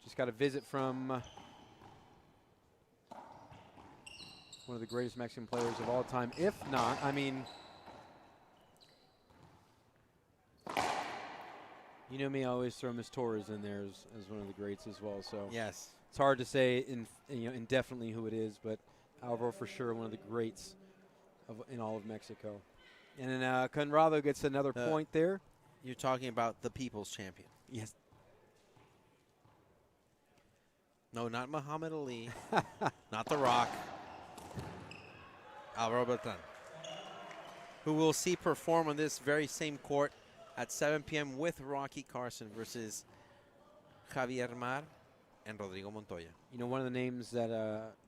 Just got a visit from one of the greatest Mexican players of all time. If not, I mean, you know me, I always throw Miss Torres in there as one of the greats as well. So yes, it's hard to say indefinitely who it is, but Alvaro for sure one of the greats in all of Mexico. And then Conrado gets another point there. You're talking about the people's champion. Yes. No, not Muhammad Ali, not The Rock, Alvaro Beltran, who we'll see perform on this very same court at 7 p.m. with Rocky Carson versus Javier Mar and Rodrigo Montoya. You know, one of the names that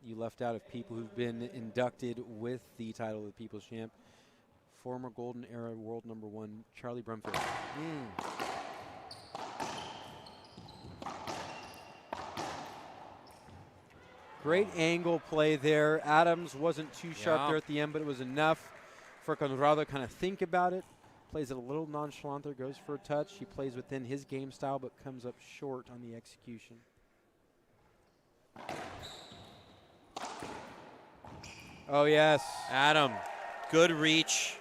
you left out of people who've been inducted with the title of the People's Champ, former Golden Era World #1, Charlie Brumfield. Great angle play there. Adams wasn't too sharp there at the end, but it was enough for Conrado to kind of think about it. Plays it a little nonchalant there, goes for a touch. He plays within his game style, but comes up short on the execution. Oh, yes. Adam, good reach,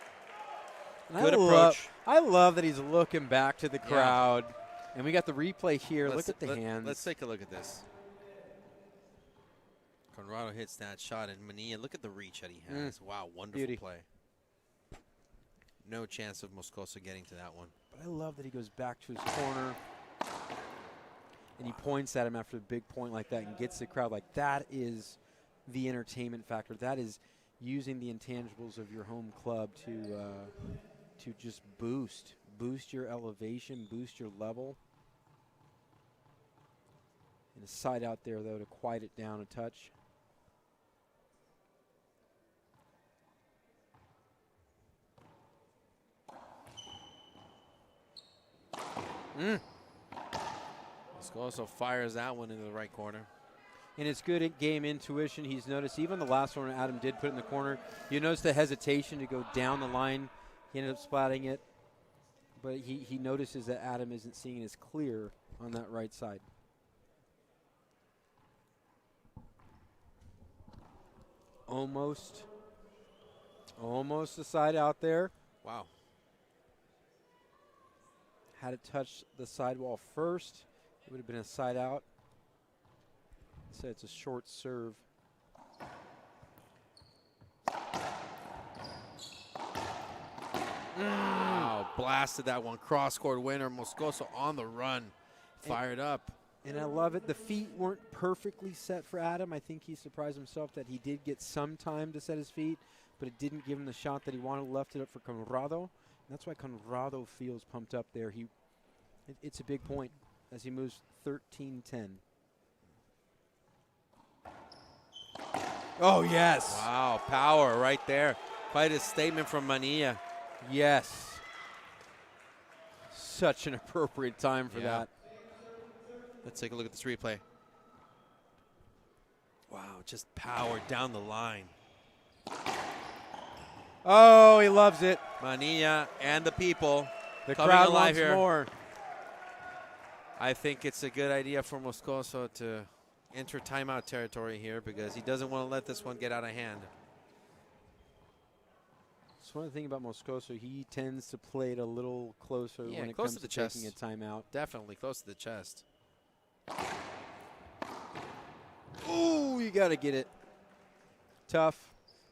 And good approach. I love that he's looking back to the crowd. And we got the replay here. Look at the hands. Let's take a look at this. Conrado hits that shot, and Manilla, look at the reach that he has. Wow, wonderful play. No chance of Moscoso getting to that one. But I love that he goes back to his corner, and he points at him after a big point like that and gets the crowd. Like, that is the entertainment factor. That is using the intangibles of your home club to just boost your elevation, boost your level. And a side out there, though, to quiet it down a touch. Moscoso fires that one into the right corner. And it's good at game intuition. He's noticed even the last one Adam did put in the corner. You notice the hesitation to go down the line. He ended up splatting it. But he notices that Adam isn't seeing it as clear on that right side. Almost a side out there. Wow. Had it touched the sidewall first, it would have been a side out. So it's a short serve. Wow, blasted that one. Cross-court winner. Moscoso on the run. Fired up. And I love it. The feet weren't perfectly set for Adam. I think he surprised himself that he did get some time to set his feet, but it didn't give him the shot that he wanted. Left it up for Conrado. And that's why Conrado feels pumped up there. It's a big point as he moves 13-10. Oh, yes. Wow, power right there. Quite a statement from Manilla. Yes. Such an appropriate time for that. Let's take a look at this replay. Wow, just power down the line. Oh, he loves it. Manilla and the people. The coming crowd alive wants here. more. I think it's a good idea for Moscoso to enter timeout territory here because he doesn't want to let this one get out of hand. That's one thing about Moscoso. He tends to play it a little closer when it close comes to the taking chest. a timeout. Definitely close to the chest. Ooh, you got to get it. Tough.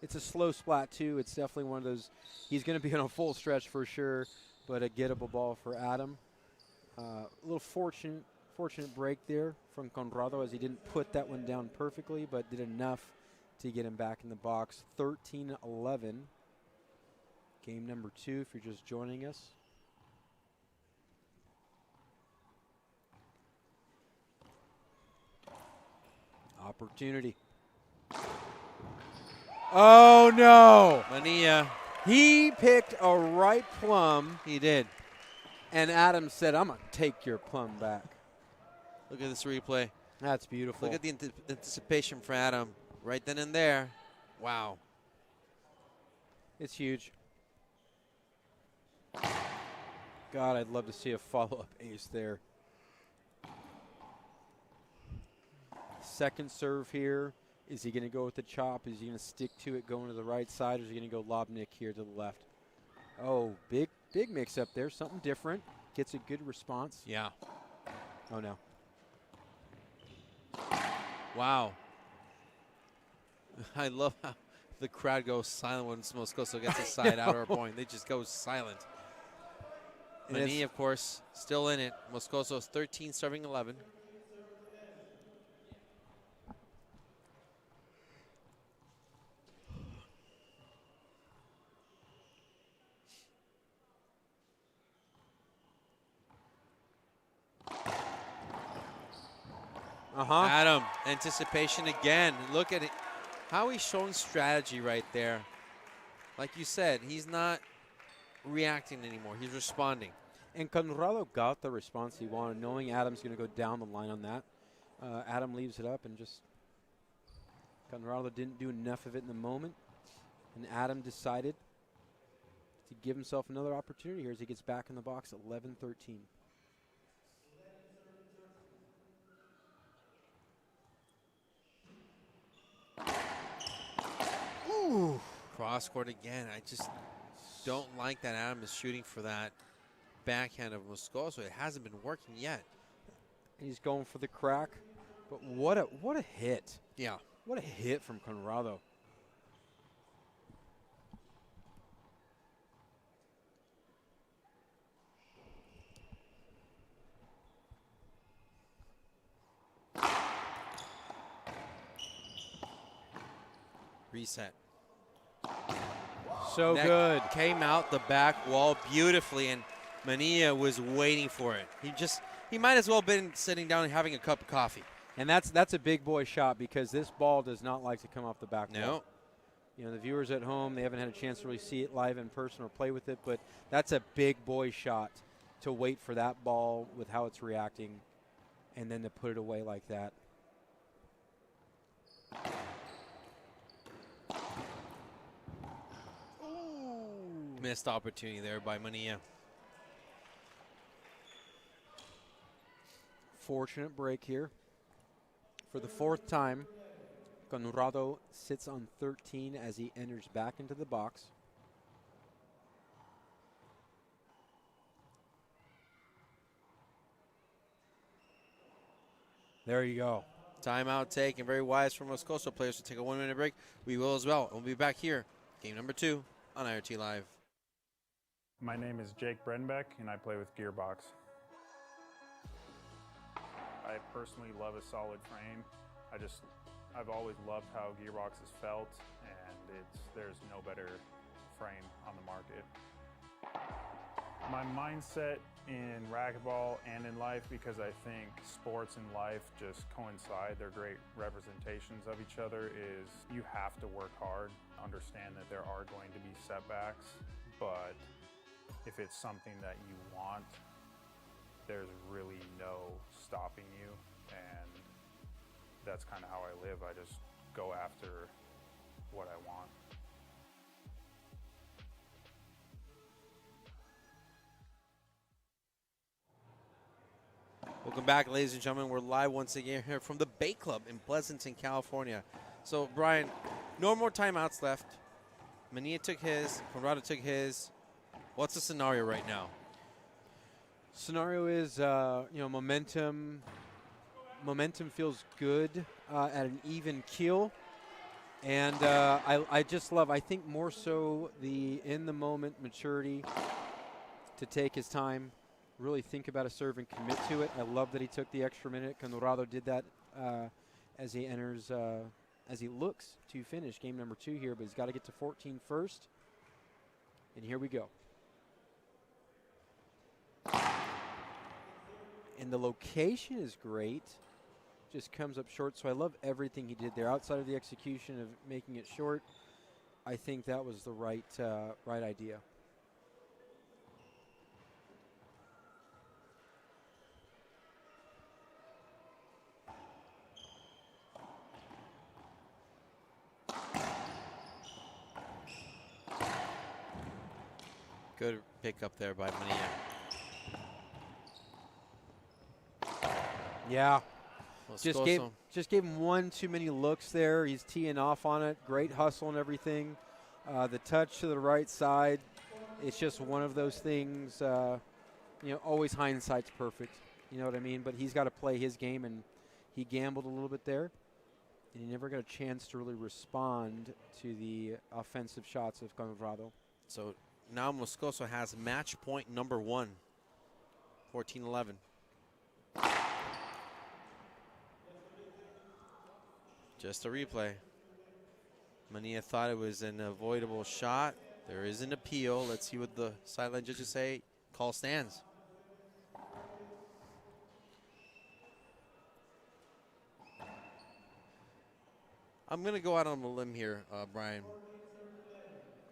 It's a slow splat, too. It's definitely one of those. He's going to be on a full stretch for sure, but a gettable ball for Adam. A little fortunate break there from Conrado as he didn't put that one down perfectly, but did enough to get him back in the box. 13-11. Game number 2 if you're just joining us. Opportunity. Oh, no. Manilla. He picked a right plum, He did. and Adam said, I'm going to take your plum back. Look at this replay. That's beautiful. Look at the anticipation for Adam right then and there. Wow. It's huge. God, I'd love to see a follow-up ace there. Second serve here. Is he going to go with the chop? Is he going to stick to it going to the right side, or is he going to go lob Nick here to the left? Oh, big mix-up there. Something different. Gets a good response. Yeah. Oh, no. Wow. I love how the crowd goes silent when Moscoso gets a side out or a point. They just go silent. Manilla, of course, still in it. Moscoso's 13, serving 11. Adam, anticipation again. Look at it. How he's showing strategy right there. Like you said, he's not reacting anymore. He's responding. And Conrado got the response he wanted, knowing Adam's going to go down the line on that. Adam leaves it up and just Conrado didn't do enough of it in the moment. And Adam decided to give himself another opportunity here as he gets back in the box at 11-13. Ooh. Cross court again. I just don't like that Adam is shooting for that backhand of Moscoso. It hasn't been working yet. He's going for the crack. But what a hit. Yeah. What a hit from Conrado. Reset. So That good. Came out the back wall beautifully, and Manilla was waiting for it. He might as well have been sitting down and having a cup of coffee. And that's a big boy shot because this ball does not like to come off the back wall. No. You know, the viewers at home, they haven't had a chance to really see it live in person or play with it, but that's a big boy shot to wait for that ball with how it's reacting and then to put it away like that. Missed opportunity there by Manilla. Fortunate break here. For the fourth time, Conrado sits on 13 as he enters back into the box. There you go. Timeout taken. Very wise for Moscoso players to take a 1-minute break. We will as well. We'll be back here. Game number 2 on IRT Live. My name is Jake Brenbeck, and I play with Gearbox. I personally love a solid frame. I've always loved how Gearbox has felt, and there's no better frame on the market. My mindset in racquetball and in life, because I think sports and life just coincide, they're great representations of each other, is you have to work hard, understand that there are going to be setbacks, but if it's something that you want, there's really no stopping you, and that's kind of how I live. I just go after what I want. Welcome back, ladies and gentlemen. We're live once again here from the Bay Club in Pleasanton, California. So, Brian, no more timeouts left. Manilla took his. Conrado took his. What's the scenario right now? Scenario is, momentum. Momentum feels good at an even keel. And I just love, I think more so the in-the-moment maturity to take his time, really think about a serve and commit to it. I love that he took the extra minute. Conrado did that as he enters, as he looks to finish game number 2 here, but he's got to get to 14 first. And here we go. And the location is great. Just comes up short, so I love everything he did there. Outside of the execution of making it short, I think that was the right idea. Good pick up there by Manilla. Yeah. Moscoso. Just gave him one too many looks there. He's teeing off on it. Great hustle and everything. The touch to the right side. It's just one of those things. Always hindsight's perfect. You know what I mean? But he's got to play his game, and he gambled a little bit there, and he never got a chance to really respond to the offensive shots of Conrado. So now Moscoso has match point number 1. 14-11. Just a replay. Manilla thought it was an avoidable shot. There is an appeal. Let's see what the sideline judges say. Call stands. I'm going to go out on a limb here, Brian,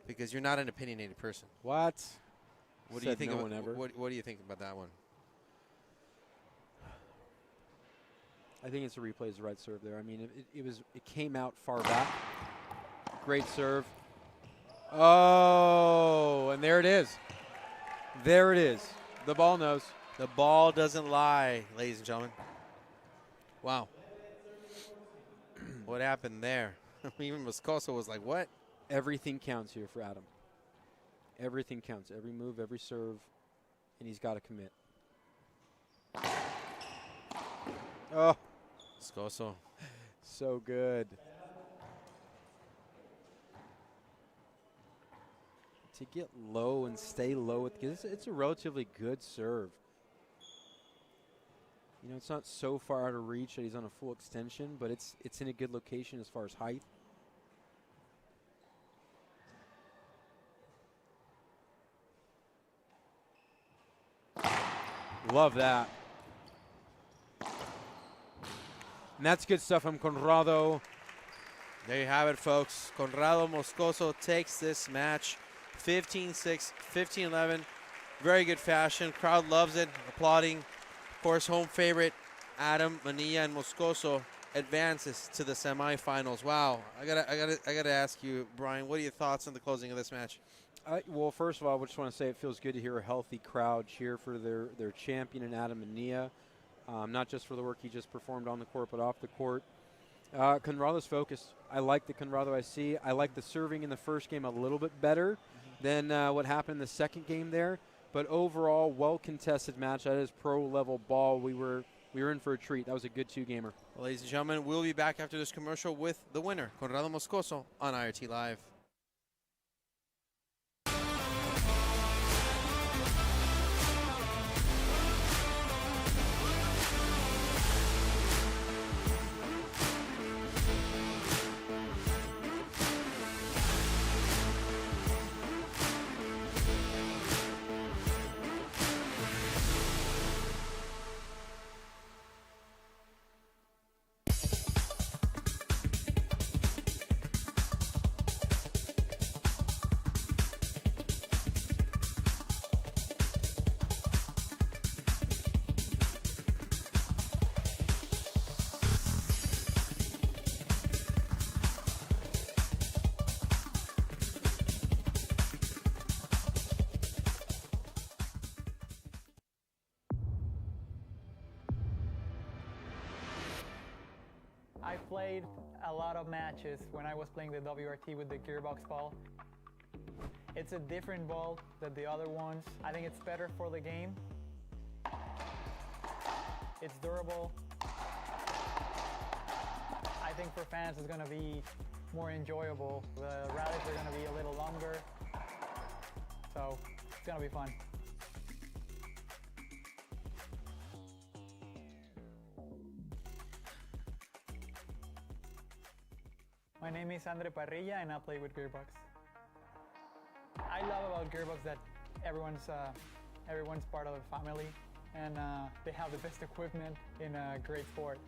because you're not an opinionated person. What? What do you think? No about, one ever. What do you think about that one? I think it's a replay is the right serve there. I mean, it came out far back. Great serve. Oh, and there it is. There it is. The ball knows. The ball doesn't lie, ladies and gentlemen. Wow. What happened there? Even Moscoso was like, what? Everything counts here for Adam. Everything counts. Every move, every serve, and he's got to commit. Oh. Moscoso. So good. To get low and stay low, because it's a relatively good serve. It's not so far out of reach that he's on a full extension, but it's in a good location as far as height. Love that. And that's good stuff from Conrado. There you have it, folks. Conrado Moscoso takes this match 15-6, 15-11. Very good fashion. Crowd loves it, applauding. Of course, home favorite Adam, Manilla, and Moscoso advances to the semifinals. Wow. I gotta ask you, Brian, what are your thoughts on the closing of this match? Well, first of all, I just want to say it feels good to hear a healthy crowd cheer for their champion in Adam Manilla. Not just for the work he just performed on the court, but off the court. Conrado's focus. I like the Conrado I see. I like the serving in the first game a little bit better than what happened in the second game there. But overall, well-contested match. That is pro-level ball. We were in for a treat. That was a good two-gamer. Well, ladies and gentlemen, we'll be back after this commercial with the winner, Conrado Moscoso, on IRT Live. I played a lot of matches when I was playing the WRT with the gearbox ball. It's a different ball than the other ones. I think it's better for the game. It's durable. I think for fans it's going to be more enjoyable. The rallies are going to be a little longer, so it's going to be fun. My name is Andre Parrilla and I play with Gearbox. I love about Gearbox that everyone's part of the family and they have the best equipment in a great sport.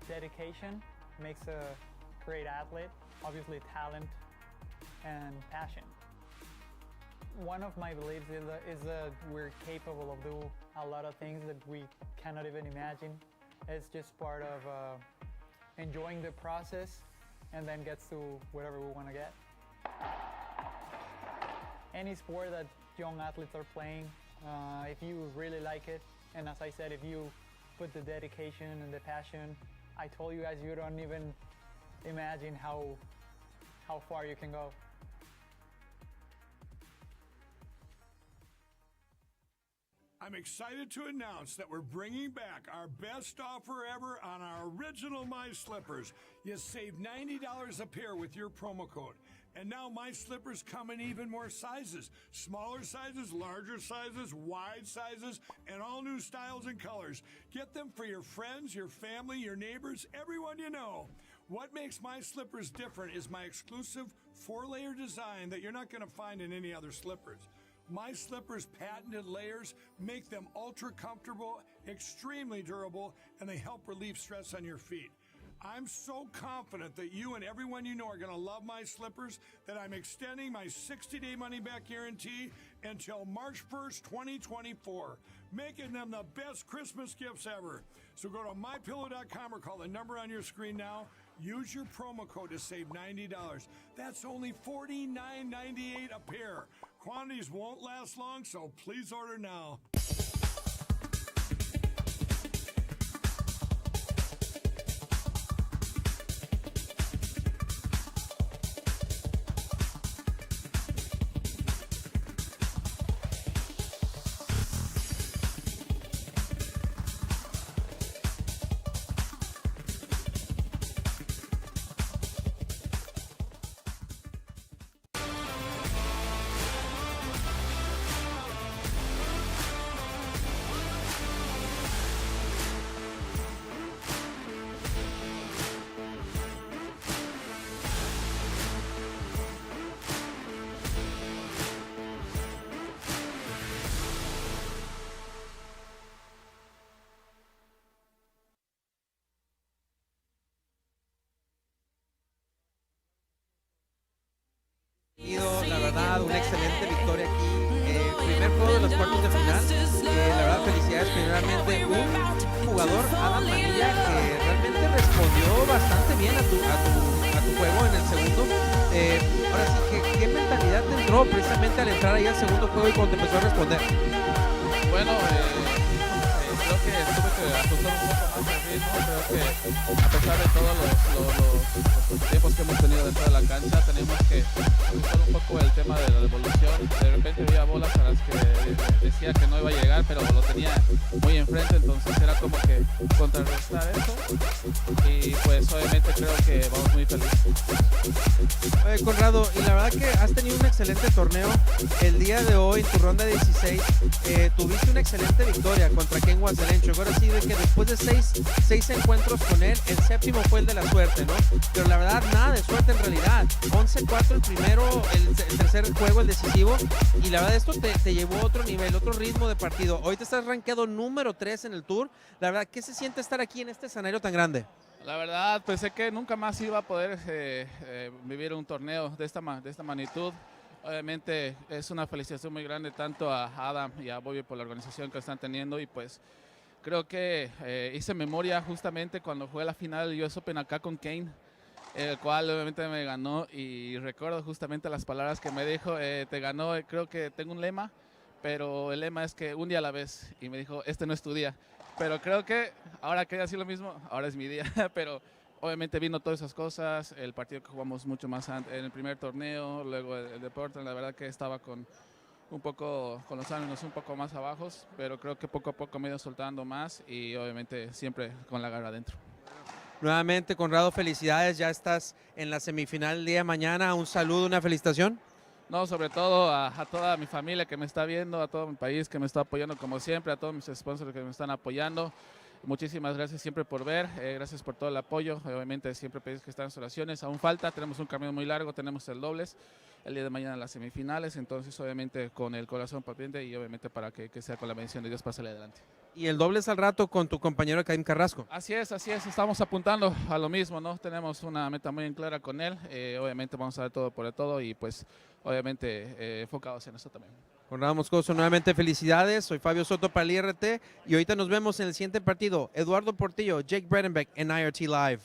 Dedication makes a great athlete, obviously talent and passion. One of my beliefs is that we're capable of doing a lot of things that we cannot even imagine. It's just part of enjoying the process and then gets to whatever we want to get. Any sport that young athletes are playing, if you really like it, and as I said, if you put the dedication and the passion, I told you guys you don't even imagine how far you can go. I'm excited to announce that we're bringing back our best offer ever on our original My Slippers. You save $90 a pair with your promo code. And now My Slippers come in even more sizes. Smaller sizes, larger sizes, wide sizes, and all new styles and colors. Get them for your friends, your family, your neighbors, everyone you know. What makes My Slippers different is my exclusive 4-layer design that you're not going to find in any other slippers. My Slippers' patented layers make them ultra comfortable, extremely durable, and they help relieve stress on your feet. I'm so confident that you and everyone you know are going to love My Slippers that I'm extending my 60-day money-back guarantee until March 1st, 2024, making them the best Christmas gifts ever. So go to mypillow.com or call the number on your screen now. Use your promo code to save $90. That's only $49.98 a pair. Quantities won't last long, so please order now. La verdad, una excelente victoria aquí. Primer juego de los cuartos de final. La verdad, felicidades primeramente. Un jugador, Adam Manilla, que realmente respondió bastante bien a tu juego en el segundo. Ahora sí, ¿qué mentalidad te entró precisamente al entrar ahí al segundo juego y cuando empezó a responder? Bueno, creo que tuve que ajustar un poco más el ritmo. Creo que a pesar de todos los tiempos que hemos tenido dentro de la cancha, tenemos que ajustar un poco el tema de la devolución. De repente había bolas a las que decía que no iba a llegar, pero lo tenía muy enfrente, entonces era como que contrarrestar eso. Y pues obviamente creo que vamos muy felices. Conrado, y la verdad que has tenido un excelente torneo. El día de hoy, en tu ronda 16, tuviste una excelente victoria contra Ken Waselencho. Ahora sí, de que después de seis encuentros con él, el séptimo fue el de la suerte, ¿no? Pero la verdad, nada de suerte en realidad. 11-4 el primero, el tercer juego, el decisivo. Y la verdad, esto te llevó a otro nivel, otro ritmo de partido. Hoy te estás rankeado número 3 en el Tour. La verdad, ¿qué se siente estar aquí en este escenario tan grande? La verdad, pensé que nunca más iba a poder vivir un torneo de esta magnitud. Obviamente es una felicitación muy grande tanto a Adam y a Bobby por la organización que están teniendo, y pues creo que hice memoria justamente cuando jugué la final del US Open acá con Kane, el cual obviamente me ganó, y recuerdo justamente las palabras que me dijo, te ganó, creo que tengo un lema, pero el lema es que un día a la vez, y me dijo, este no es tu día. Pero creo que ahora quería decir lo mismo, ahora es mi día, pero obviamente vino todas esas cosas, el partido que jugamos mucho más en el primer torneo, luego el deporte, la verdad que estaba con los ánimos un poco más abajos, pero creo que poco a poco me he ido soltando más, y obviamente siempre con la garra adentro. Nuevamente, Conrado, felicidades, ya estás en la semifinal el día de mañana. Un saludo, una felicitación. No, sobre todo a toda mi familia que me está viendo, a todo mi país que me está apoyando como siempre, a todos mis sponsors que me están apoyando. Muchísimas gracias siempre por ver, gracias por todo el apoyo. Obviamente siempre pedís que están en oraciones, aún falta, tenemos un camino muy largo, tenemos el dobles, el día de mañana las semifinales, entonces obviamente con el corazón palpitante y obviamente para que sea con la bendición de Dios para salir adelante. Y el dobles al rato con tu compañero Caim Carrasco. Así es, estamos apuntando a lo mismo, ¿no? Tenemos una meta muy en clara con él, obviamente vamos a dar todo por el todo, y pues obviamente enfocados en eso también. Conrado Moscoso, nuevamente felicidades. Soy Fabio Soto para el IRT y ahorita nos vemos en el siguiente partido. Eduardo Portillo, Jake Bredenbeck en IRT Live.